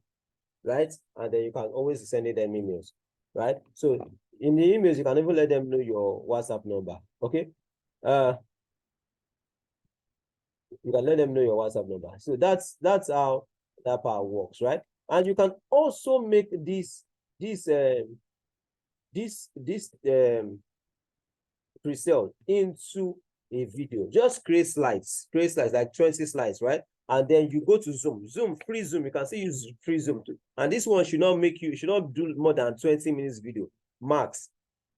right? And then you can always send them emails, right? So in the emails, you can even let them know your WhatsApp number, okay? You can let them know your WhatsApp number. So that's how that part works, right? And you can also make this pre-sale into a video. Just create slides like 20 slides, right? And then you go to Zoom, free Zoom. You can see use free Zoom too. And this one should not do more than 20 minutes video max.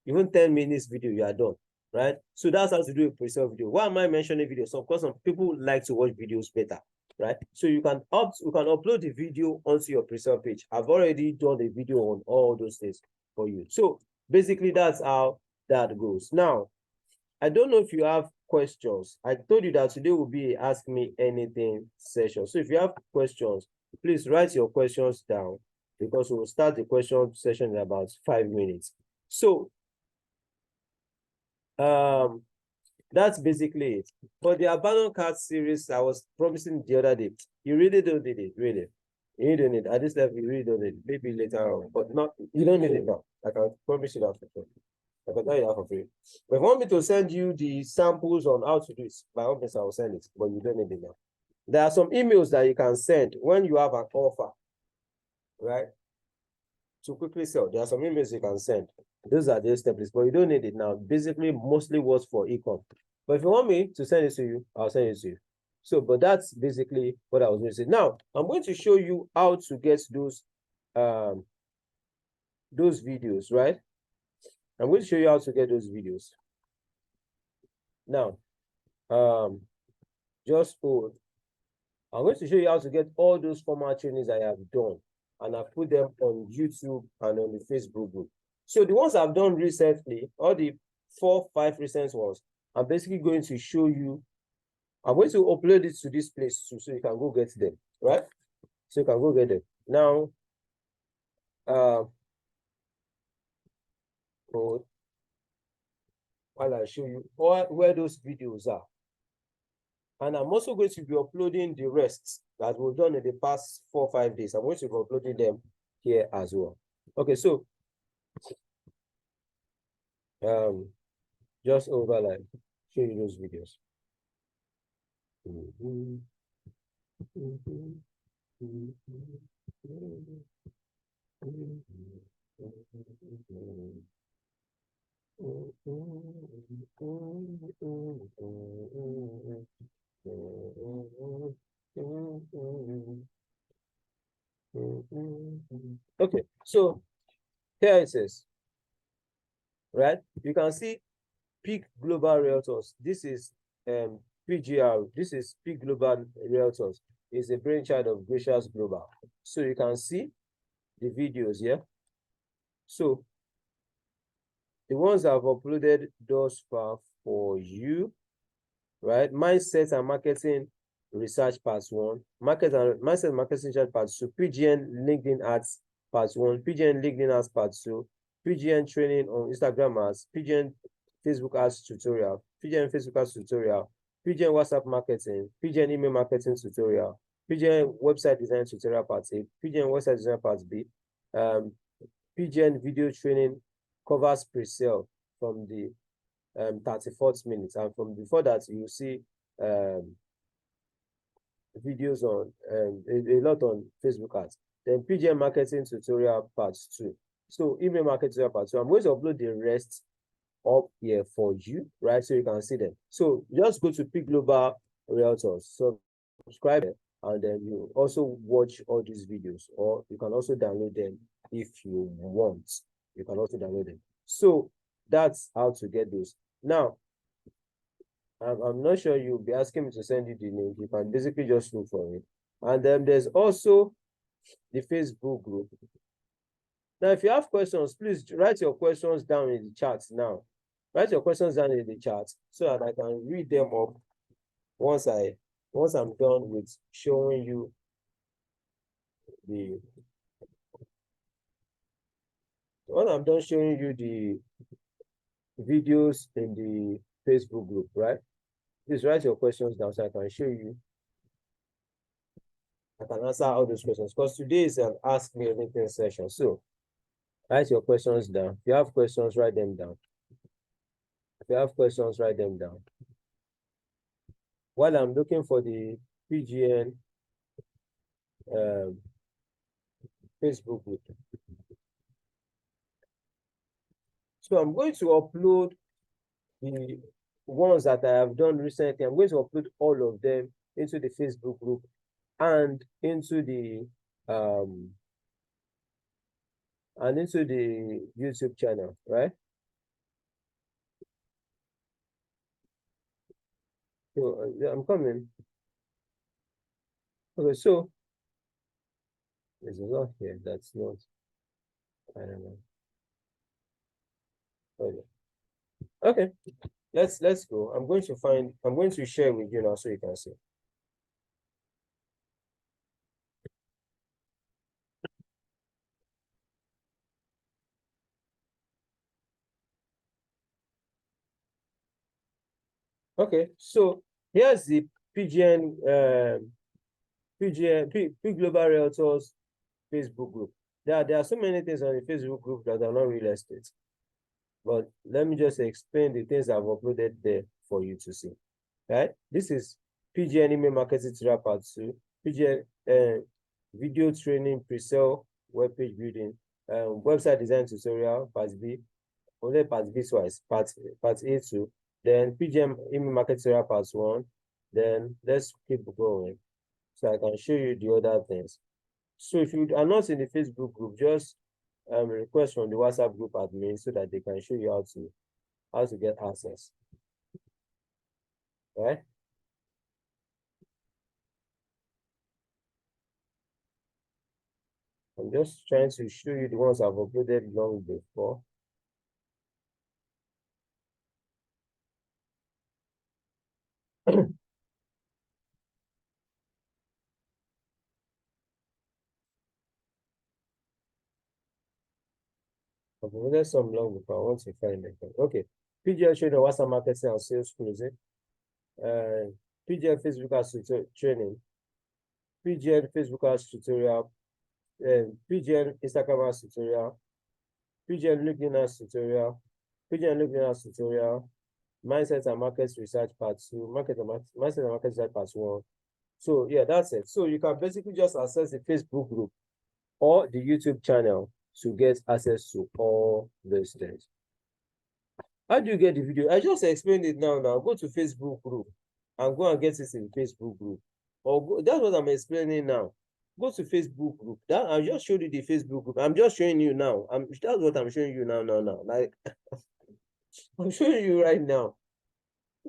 Even 10 minutes video, you are done, right? So that's how to do a pre-sale video. Why am I mentioning video? So of course, some people like to watch videos better, right? So you can upload the video onto your pre-sale page. I've already done the video on all those things for you. So basically, that's how that goes. Now, I don't know if you have questions. I told you that today will be a Ask Me Anything session. So if you have questions, please write your questions down because we will start the question session in about 5 minutes. So that's basically it. For the abandoned cart series, I was promising the other day, you really don't need it, really. You don't need it. At this level, you really don't need it. Maybe later on, but not, you don't need it now. I can promise you that for free. I can tell you that for free. But if you want me to send you the samples on how to do it, by all means, I will send it, but you don't need it now. There are some emails that you can send when you have an offer. right? To quickly sell. There are some emails you can send. Those are the templates, but you don't need it now. Basically, mostly works for e-com. But if you want me to send it to you, I'll send it to you. So, but that's basically what I was going to say. Now, I'm going to show you how to get those videos, right? I'm going to show you how to get those videos. Now, just hold. I'm going to show you how to get all those formal trainings I have done, and I put them on YouTube and on the Facebook group. So the ones I've done recently, all the 4-5 recent ones, I'm basically going to show you. I'm going to upload it to this place too, so you can go get them, right? So you can go get them. Now, while I show you where those videos are. And I'm also going to be uploading the rest that we've done in the past 4 or 5 days. I'm going to be uploading them here as well. Okay, so just overline, show you those videos. Okay, so here it is, right? You can see Peak Global Realtors. This is PGR. This is Peak Global Realtors. It's a brainchild of Gracious Global. So you can see the videos here. So the ones I've uploaded thus far for you, right? Mindset and Marketing Research Part 1, Mindset and Marketing Research Part 2, PGN LinkedIn Ads Part 1, PGN LinkedIn Ads Part 2, PGN Training on Instagram Ads, PGN Facebook Ads Tutorial, PGN Facebook Ads Tutorial, PGN WhatsApp Marketing, PGN Email Marketing Tutorial, PGN Website Design Tutorial Part A, PGN Website Design Part B, PGN Video Training covers pre-sale from the 34th minute, and from before that you see videos on a lot on Facebook ads. Then PGN Marketing Tutorial Part 2. So Email Marketing Tutorial Part 2. I'm going to upload the rest up here for you, right? So you can see them. So just go to Peak Global Realtors, subscribe, and then you also watch all these videos, or you can also download them if you want. You can also download them. So that's how to get those. Now, I'm not sure you'll be asking me to send you the link. You can basically just look for it. And then there's also the Facebook group. Now, if you have questions, please write your questions down in the chat now. Write your questions down in the chat so that I can read them up once I'm done with showing you the videos in the Facebook group, right? Please write your questions down so I can show you. I can answer all those questions because today is an Ask Me Anything session. So write your questions down. If you have questions, write them down. If you have questions, write them down. While I'm looking for the PGN Facebook group. So I'm going to upload the ones that I have done recently. I'm going to upload all of them into the Facebook group and into the YouTube channel, right? So yeah, I'm coming. Okay, so there's a lot here that's not, I don't know. Okay, let's go. I'm going to share with you now so you can see. Okay, so here's the PGN P Global Realtors Facebook group. There are so many things on the Facebook group that are not real estate. But let me just explain the things I've uploaded there for you to see. Right? This is PGN Email Marketing Tutorial Part 2, PGN Video Training Pre-sale web page building, website design tutorial, part B, only part B twice, part A2, then PGM email marketing tutorial part 1, then let's keep going so I can show you the other things. So if you are not in the Facebook group, just request from the WhatsApp group admin so that they can show you how to get access. Right? I'm just trying to show you the ones I've uploaded long before. I've uploaded some long before. I want to find them. Okay. PGN training, WhatsApp marketing and sales closing. PGN Facebook ads training. PGN Facebook ads tutorial. PGN Instagram ads tutorial. PGN LinkedIn ads tutorial. PGN LinkedIn ads tutorial. Mindset and market research part 2. Mindset and market research part 1. So yeah, that's it. So you can basically just access the Facebook group or the YouTube channel to get access to all those things. How do you get the video? I just explained it now. Go to Facebook group and go and get it in Facebook group. That's what I'm explaining now. Go to Facebook group. I just showed you the Facebook group. I'm just showing you now. That's what I'm showing you now. Like I'm showing you right now.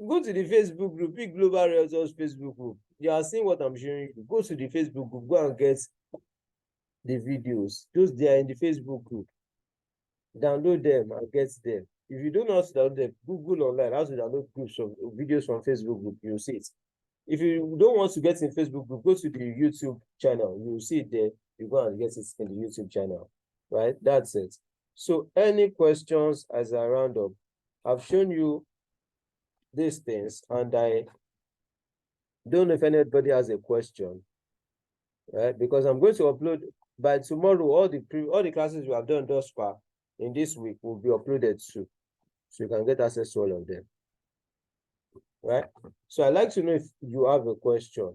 Go to the Facebook group, pick Global Realtors Facebook group. You are seeing what I'm showing you. Go to the Facebook group, go and get the videos. Those they are in the Facebook group. Download them and get them. If you don't know how to download them, Google online how to download groups of videos from Facebook group. You'll see it. If you don't want to get in Facebook group, go to the YouTube channel. You'll see it there. You go and get it in the YouTube channel. Right? That's it. So any questions as a roundup? I've shown you these things, and I don't know if anybody has a question, right? Because I'm going to upload by tomorrow. All the classes we have done thus far in this week will be uploaded too, so you can get access to all of them, right? So I'd like to know if you have a question.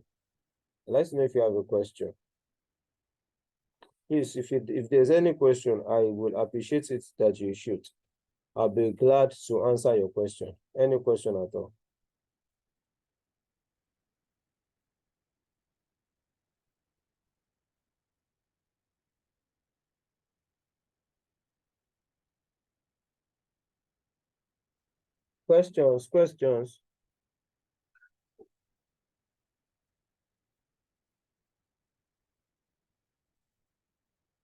I'd like to know if you have a question. Please, if there's any question, I will appreciate it that you shoot. I'll be glad to answer your question. Any question at all. Questions.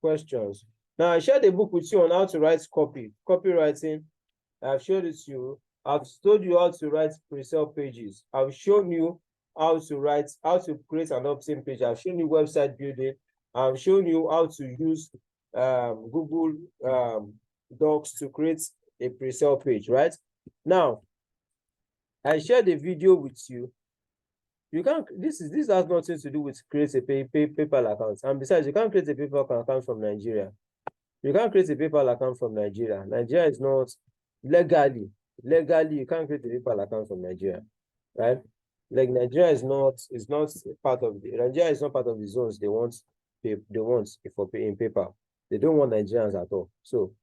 Questions. Now I shared a book with you on how to write copywriting. I've showed it to you. I've told you how to write pre-sale pages. I've shown you how to create an opt-in page. I've shown you website building. I've shown you how to use Google Docs to create a pre-sale page, right? Now, I shared a video with you. You can't, this has nothing to do with create a PayPal account. And besides, you can't create a PayPal account from Nigeria. You can't create a PayPal account from Nigeria. Nigeria is not legally, you can't create a PayPal account from Nigeria, right? Like Nigeria is not part of the zones they want for paying PayPal. They don't want Nigerians at all. So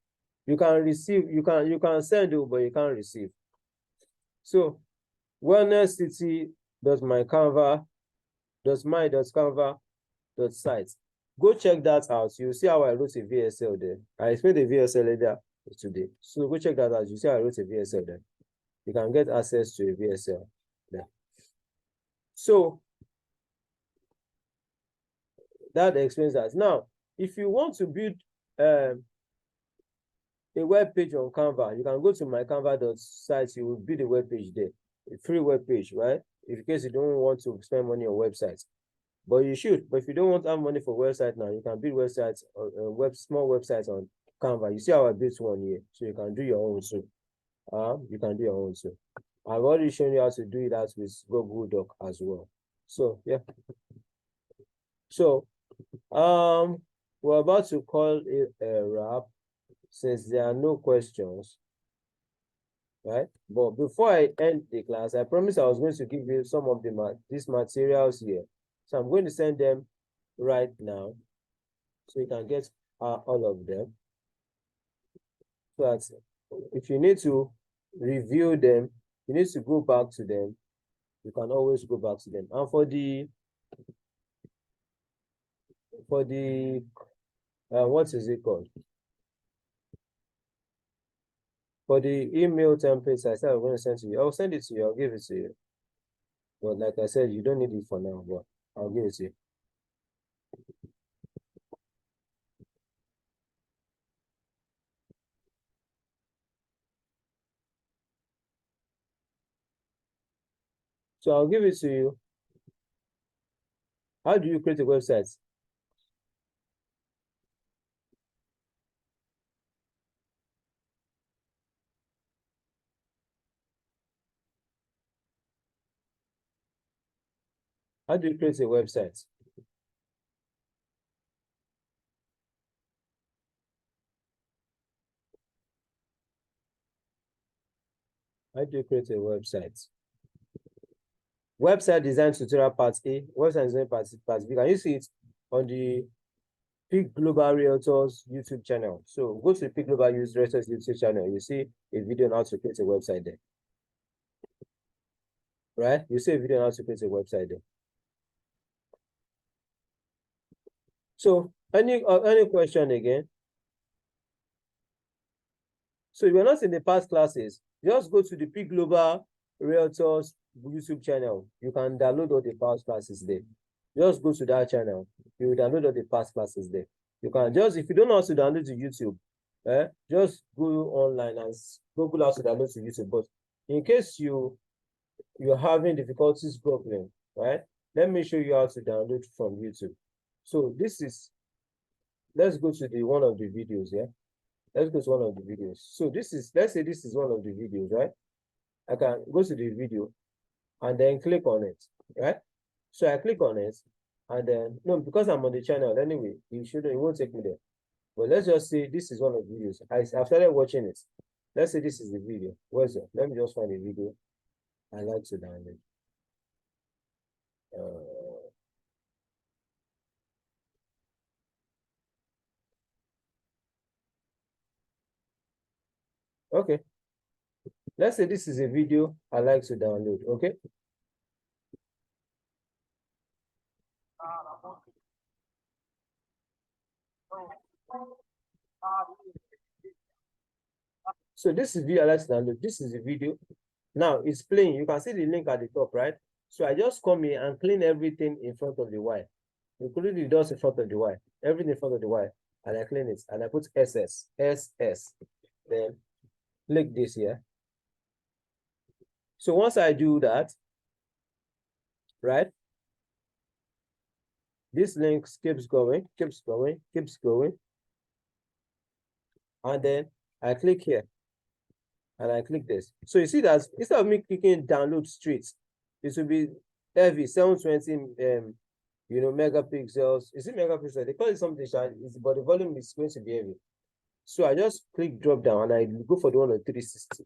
you can receive, you can send it, but you can't receive. So wellnesscity.my.canva.site. Go check that out. You'll see how I wrote a VSL there. I explained the VSL later today. So go check that out. You see how I wrote a VSL there. You can get access to a VSL there. So that explains that. Now, if you want to build a web page on Canva, you can go to my canva.site. You will build a web page there, a free web page, right? In case you don't want to spend money on websites. But you should. But if you don't want to have money for website now, you can build websites, small websites on Canva. You see how I built one here, so you can do your own too. You can do your own too. I've already shown you how to do that with Google Doc as well. So yeah. So we're about to call it a wrap since there are no questions, right? But before I end the class, I promised I was going to give you some of these materials here. So I'm going to send them right now so you can get are all of them. So that if you need to review them, you need to go back to them, you can always go back to them. And for the what is it called? For the email templates I said I'm going to send to you, I'll send it to you, I'll give it to you. But like I said, you don't need it for now, but I'll give it to you. So I'll give it to you. How do you create a website? How do you create a website? How do you create a website? Website design tutorial part A, website design part B. Can you see it on the Peak Global Realtors YouTube channel? So go to the Peak Global Realtors YouTube channel. You see a video on how to create a website there. Right? You see a video on how to create a website there. So any question again? So if you're not in the past classes, just go to the Peak Global Realtors YouTube channel. You can download all the past classes there. Just go to that channel. You will download all the past classes there. You can just, if you don't know how to download to YouTube, just go online and Google how to download to YouTube. But in case you're having difficulties googling, right? Let me show you how to download from YouTube. So this is, let's go to the one of the videos, yeah? Let's go to one of the videos. So this is, let's say this is one of the videos, right? I can go to the video and then click on it, right? So I click on it and then, no, because I'm on the channel anyway, it won't take me there. But let's just say this is one of the videos. I've started watching it. Let's say this is the video. Where's it? Let me just find a video I like to download. Okay. Let's say this is a video I like to download, okay? So this is video I like to download. This is the video. Now it's playing. You can see the link at the top, right? So I just come here and clean everything in front of the Y, including the dots in front of the Y, everything in front of the Y, and I clean it and I put SS. Then click this here. So once I do that, right? This link keeps going. And then I click here and I click this. So you see that instead of me clicking download straight, this will be heavy, 720 megapixels. Is it megapixels? They call it something, but the volume is going to be heavy. So I just click drop down and I go for the one of 360.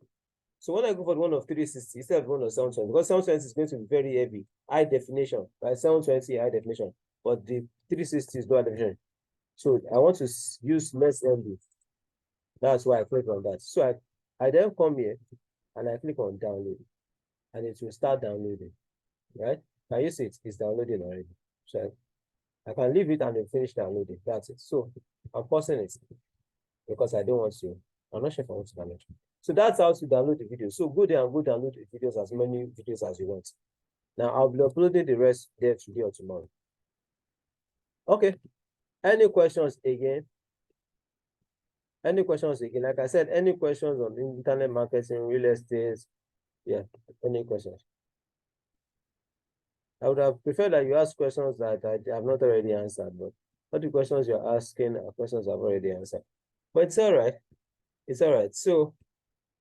So when I go for the one of 360 instead of the one of 720, because 720 is going to be very heavy, high definition, right? 720 high definition, but the 360 is low definition. So I want to use less MB. That's why I click on that. So I then come here and I click on download and it will start downloading, right? Can you see it? It's downloading already. So I can leave it and then finish downloading. That's it. So I'm pausing it because I don't want to. I'm not sure if I want to download. So that's how to download the video. So go there and go download the videos, as many videos as you want. Now I'll be uploading the rest there today or tomorrow. Okay. Any questions again? Any questions again? Like I said, any questions on internet marketing, real estate? Yeah, any questions? I would have preferred that you ask questions that I have not already answered, but all the questions you're asking are questions I've already answered. But it's all right. It's all right. So,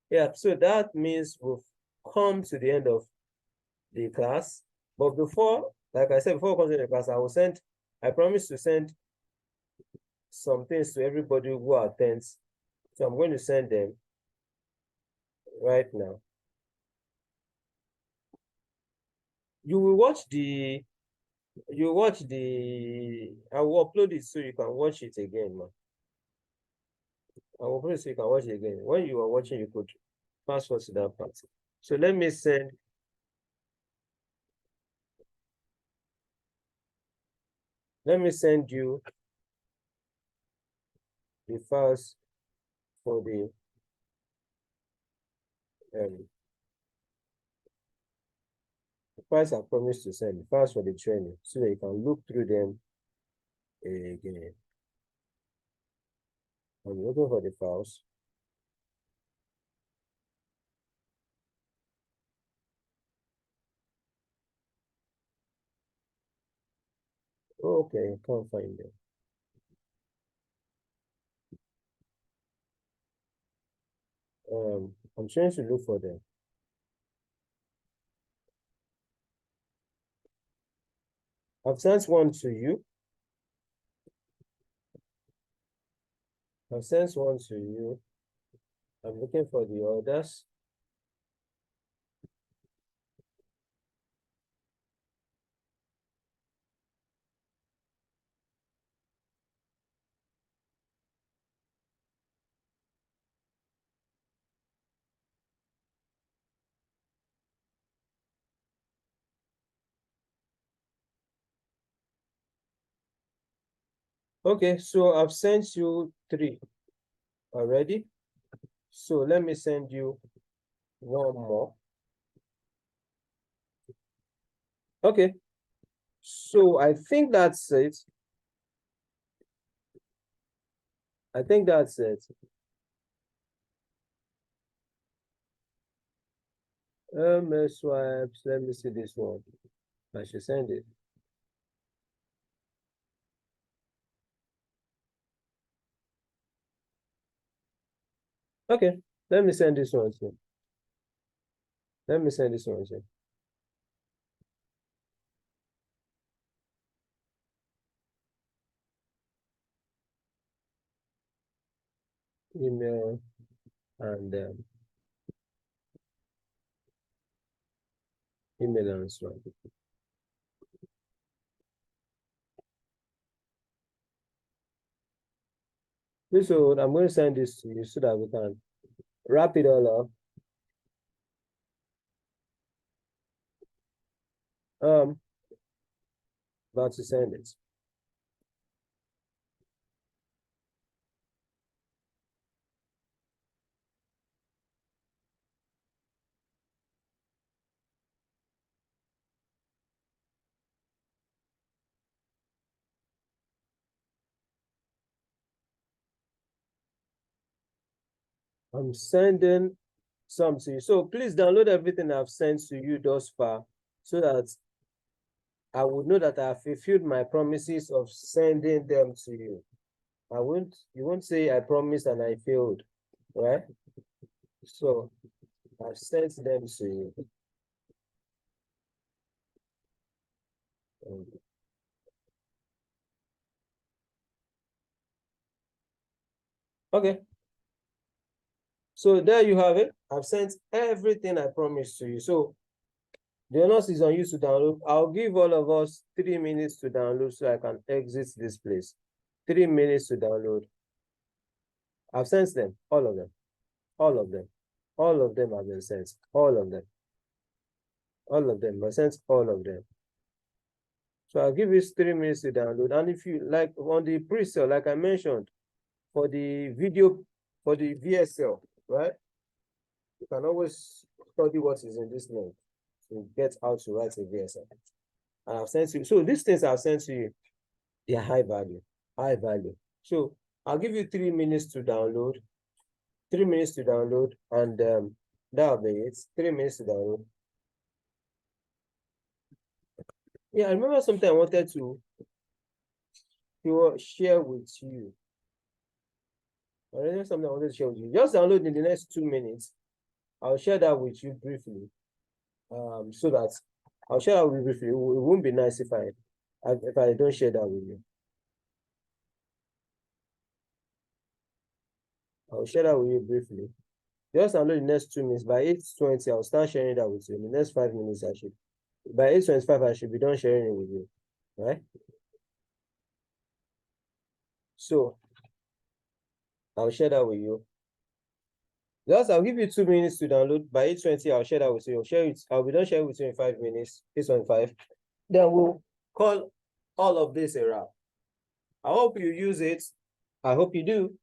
yeah, so that means we've come to the end of the class. But before, like I said, before we come to the class, I promise to send some things to everybody who attends. So I'm going to send them right now. I will upload it so you can watch it again, man. Okay. I will put it so you can watch it again. When you are watching, you could fast forward to that part. So let me send. Let me send you the files for the files I promised to send, the files for the training, so that you can look through them again. I'm looking for the files. Okay, I can't find them. I'm trying to look for them. I've sent one to you. I've sent one to you. I'm looking for the others. Okay, so I've sent you 3 already. So let me send you one more. Okay, so I think that's it. I think that's it. Swipes. Let me see this one. I should send it. Okay, let me send this one too. Let me send this one too. Email and email and swipe. So I'm going to send this to you so that we can wrap it all up. About to send it. I'm sending some to you. So please download everything I've sent to you thus far so that I would know that I've fulfilled my promises of sending them to you. You won't say I promised and I failed, right? So I've sent them to you. Okay. So there you have it. I've sent everything I promised to you. So the onus is on you to download. I'll give all of us 3 minutes to download so I can exit this place. 3 minutes to download. I've sent them, all of them, all of them. All of them have been sent, all of them. All of them, I sent all of them. So I'll give you 3 minutes to download. And if you like on the pre-sale, like I mentioned, for the video, for the VSL, right? You can always study what is in this link to get how to write a VSL. And I've sent you. So these things I've sent to you, they are high value, high value. So I'll give you 3 minutes to download, 3 minutes to download, and that'll be it. 3 minutes to download. Yeah, I remember something I wanted to share with you. I remember something I wanted to share with you. Just download in the next 2 minutes. I'll share that with you briefly. So that I'll share that with you briefly. It won't be nice if I don't share that with you. I'll share that with you briefly. Just download the next 2 minutes. By 8:20, I'll start sharing that with you. In the next 5 minutes, by 8:25, I should be done sharing it with you. Right? So I'll share that with you. I'll give you 2 minutes to download. By 8:20, I'll share that with you. I'll be done sharing with you in 5 minutes. 8:25. Then we'll call all of this a wrap. I hope you use it. I hope you do.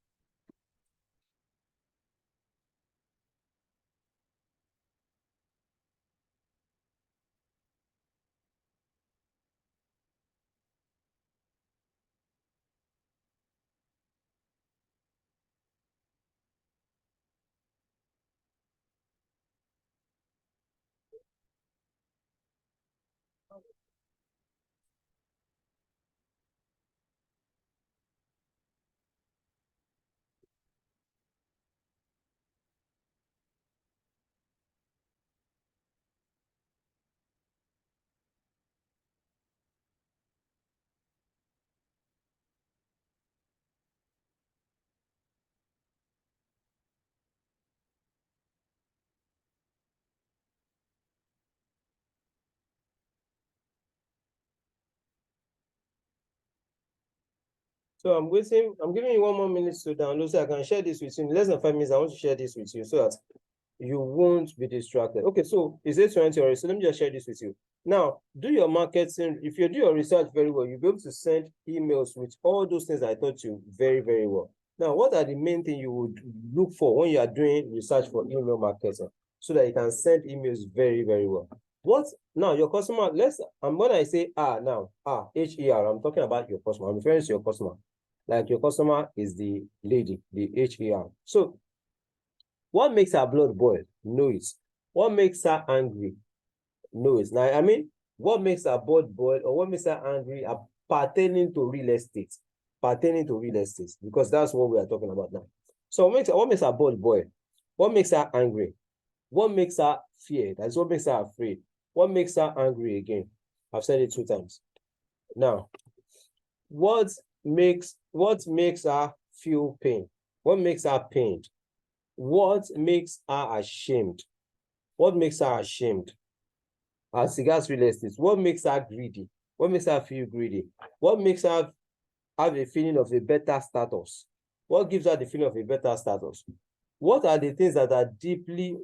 So I'm giving you 1 more minute to download so I can share this with you. In less than 5 minutes, I want to share this with you so that you won't be distracted. Okay, so it's 8:20 already, so let me just share this with you. Now, do your marketing. If you do your research very well, you'll be able to send emails with all those things I taught you very, very well. Now, what are the main things you would look for when you are doing research for email marketing so that you can send emails very, very well? Now your customer, when I say now, HER, I'm talking about your customer. I'm referring to your customer. Like your customer is the lady, the HER. So what makes her blood boil? Know it. What makes her angry? Know it. Now, I mean, what makes her blood boil or what makes her angry are pertaining to real estate. Pertaining to real estate, because that's what we are talking about now. So what makes her blood boil? What makes her angry? What makes her fear? That's what makes her afraid. What makes her angry again? I've said it 2 times. Now, what makes her feel pain? What makes her pained? What makes her ashamed? What makes her ashamed? As regards real estate, what makes her greedy? What makes her feel greedy? What makes her have a feeling of a better status? What gives her the feeling of a better status? What are the things that are deeply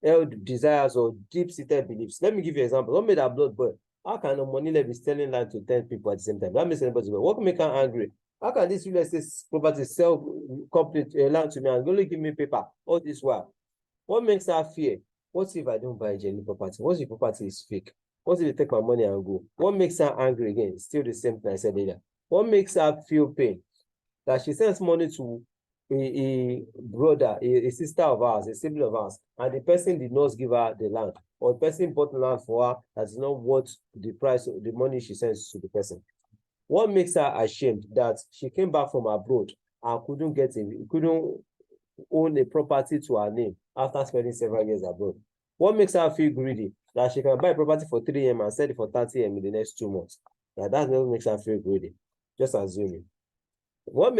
held desires or deep-seated beliefs? Let me give you an example. What made her blood boil? How can a money be selling land to 10 people at the same time? That makes anybody boil. What can make her angry? How can this real estate property sell complete land to me and only give me paper all this while? What makes her fear? What if I don't buy a genuine property? What if the property is fake? What if they take my money and go? What makes her angry again? Still the same thing I said earlier. What makes her feel pain? That she sends money to a brother, a sister of ours, a sibling of ours, and the person did not give her the land, or the person bought the land for her that is not worth the price of the money she sends to the person. What makes her ashamed? That she came back from abroad and couldn't own a property to her name after spending several years abroad. What makes her feel greedy? That she can buy a property for 3 M and sell it for 30 M in the next 2 months. That's what makes her feel greedy. Just assuming. What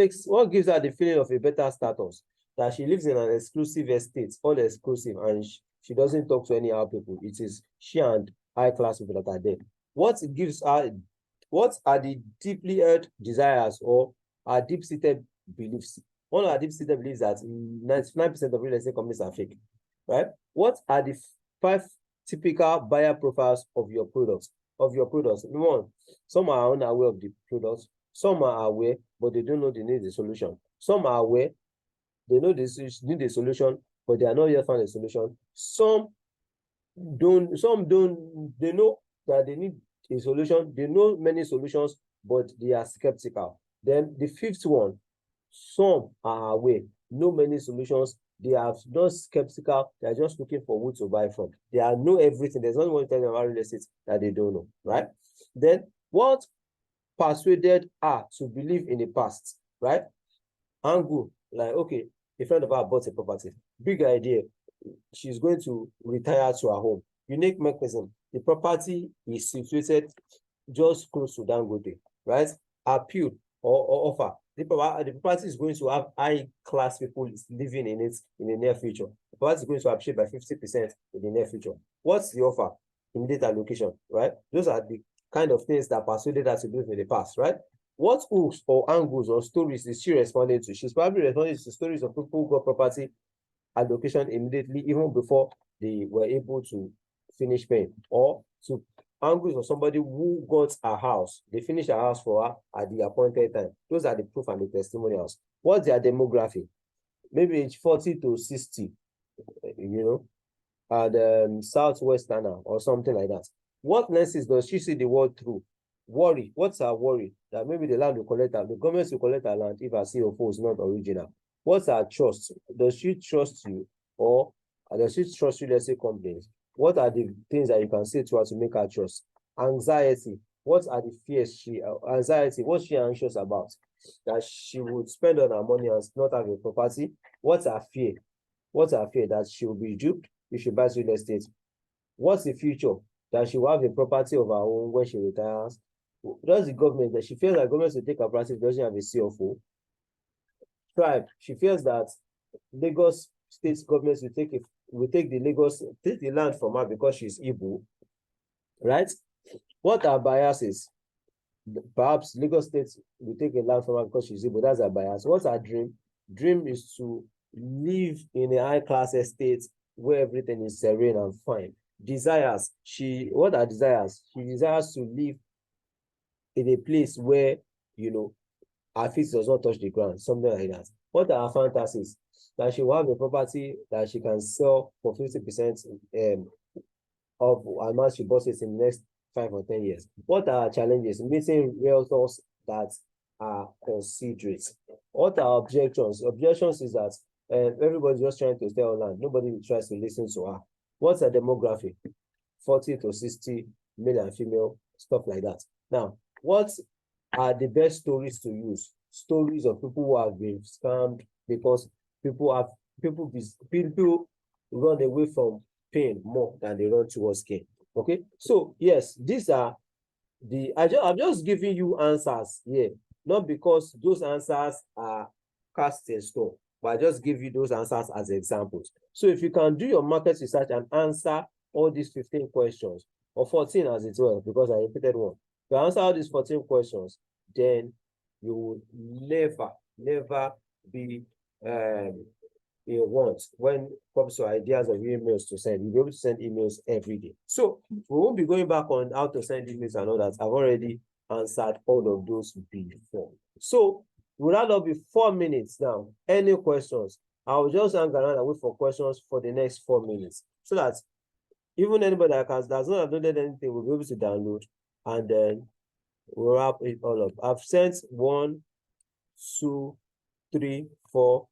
gives her the feeling of a better status? That she lives in an exclusive estate, all exclusive, and she doesn't talk to any other people. It is she and high-class people that are there. What are the deeply held desires or our deep-seated beliefs? One of our deep-seated beliefs that 99% of real estate companies are fake, right? What are the 5 typical buyer profiles of your products? Number 1, some are unaware of the products. Some are aware, but they don't know they need the solution. Some are aware, they know they need a solution, but they are not yet found a solution. Some don't, they know that they need a solution. They know many solutions, but they are skeptical. Then the 5th one, some are aware, know many solutions. They are not skeptical. They are just looking for who to buy from. They know everything. There's not one thing about real estate that they don't know, right? Then what persuaded her to believe in the past, right? Angle, like, okay, a friend of ours bought a property. Big idea. She's going to retire to her home. Unique mechanism. The property is situated just close to Dangote, right? Appeal or offer. The property is going to have high-class people living in it in the near future. The property is going to appreciate by 50% in the near future. What's the offer? Immediate allocation, right? Those are the kind of things that persuaded us to believe in the past, right? What hooks or angles or stories is she responding to? She's probably responding to stories of people who got property allocation immediately, even before they were able to finish paying, or to angles of somebody who got a house. They finished a house for her at the appointed time. Those are the proof and the testimonials. What's their demography? Maybe age 40 to 60, at Southwesterner or something like that. What lenses does she see the world through? Worry. What's her worry? That maybe the land will collect her, the government will collect her land if her CFO is not original. What's her trust? Does she trust you, or does she trust real estate companies? What are the things that you can say to her to make her trust? Anxiety. What are the fears anxiety? What's she anxious about? That she would spend on her money and not have a property. What's her fear? What's her fear? That she will be duped if she buys real estate. What's the future? That she will have a property of her own when she retires. Does the government, that she feels that government will take her property if she doesn't have a CFO. Tribe, she feels that Lagos state government will take the land from her because she's Igbo, right? What are biases? Perhaps Lagos state will take a land from her because she's Igbo. That's her bias. What's her dream? Dream is to live in a high-class estate where everything is serene and fine. Desires. What are desires? She desires to live in a place where, her feet does not touch the ground, something like that. What are her fantasies? That she will have a property that she can sell for 50% of amount she bought it in the next 5 or 10 years. What are her challenges? Meeting realtors that are considerate. What are objections? Objections is that everybody's just trying to sell land. Nobody tries to listen to her. What's her demography? 40 to 60, male and female, stuff like that. Now, what are the best stories to use? Stories of people who have been scammed because people run away from pain more than they run towards gain. Okay, so yes, these are I'm just giving you answers here, not because those answers are cast in stone, but I just give you those answers as examples. So if you can do your market research and answer all these 15 questions, or 14 as it were, because I repeated one. If you answer all these 14 questions, then you will never be in want when it comes to ideas of emails to send. You'll be able to send emails every day. So we won't be going back on how to send emails and all that. I've already answered all of those before. So we'll add up be 4 minutes now. Any questions? I'll just hang around and wait for questions for the next 4 minutes, so that even anybody that does not have downloaded anything will be able to download, and then we'll wrap it all up. I've sent 1, 2, 3, 4,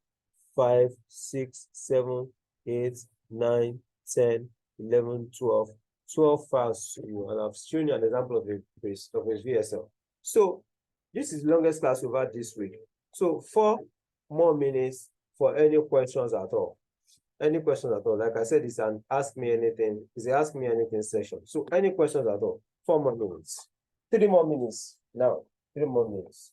5, 6, 7, 8, 9, 10, 11, 12. 12 files to you, and I've shown you an example of a VSL. So this is the longest class we've had this week. So 4 more minutes for any questions at all. Any questions at all? Like I said, it's an ask me anything. It's an ask me anything session. So any questions at all? 4 more minutes. 3 more minutes now. 3 more minutes.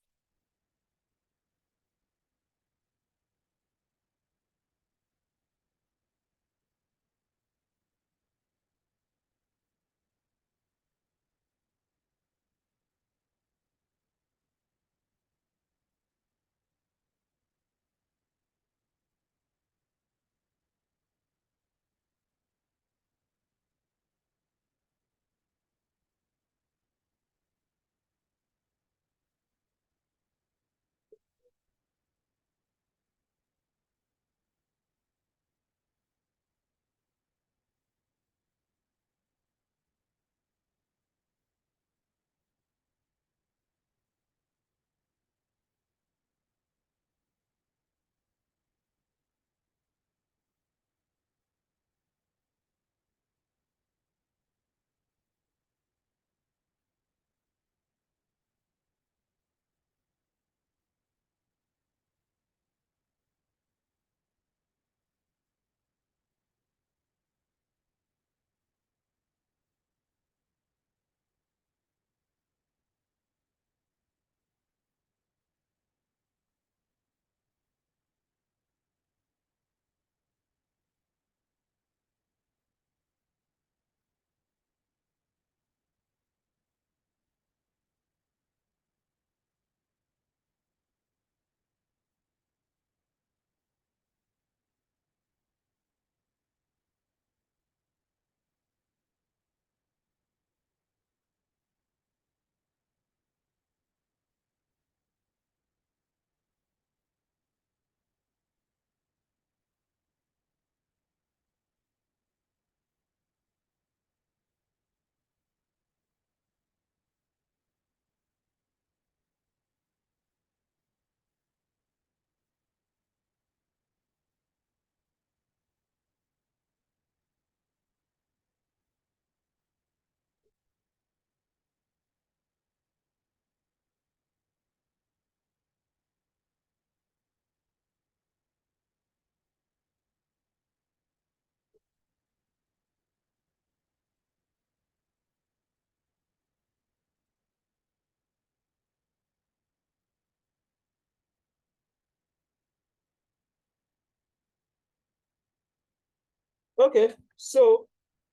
Okay, so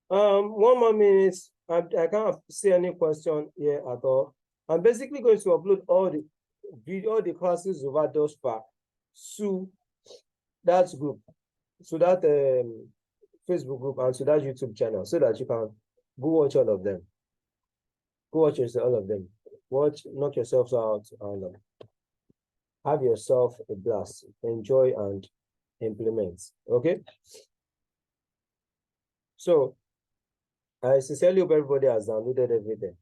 1 more minute. I can't see any question here at all. I'm basically going to upload all the classes over thus far to that group, to that Facebook group, and to that YouTube channel, so that you can go watch all of them. Go watch all of them. Watch, knock yourselves out, and have yourself a blast. Enjoy and implement. Okay. So I sincerely hope everybody has downloaded everything.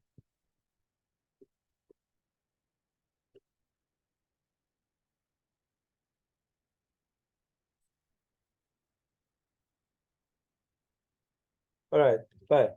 All right, bye.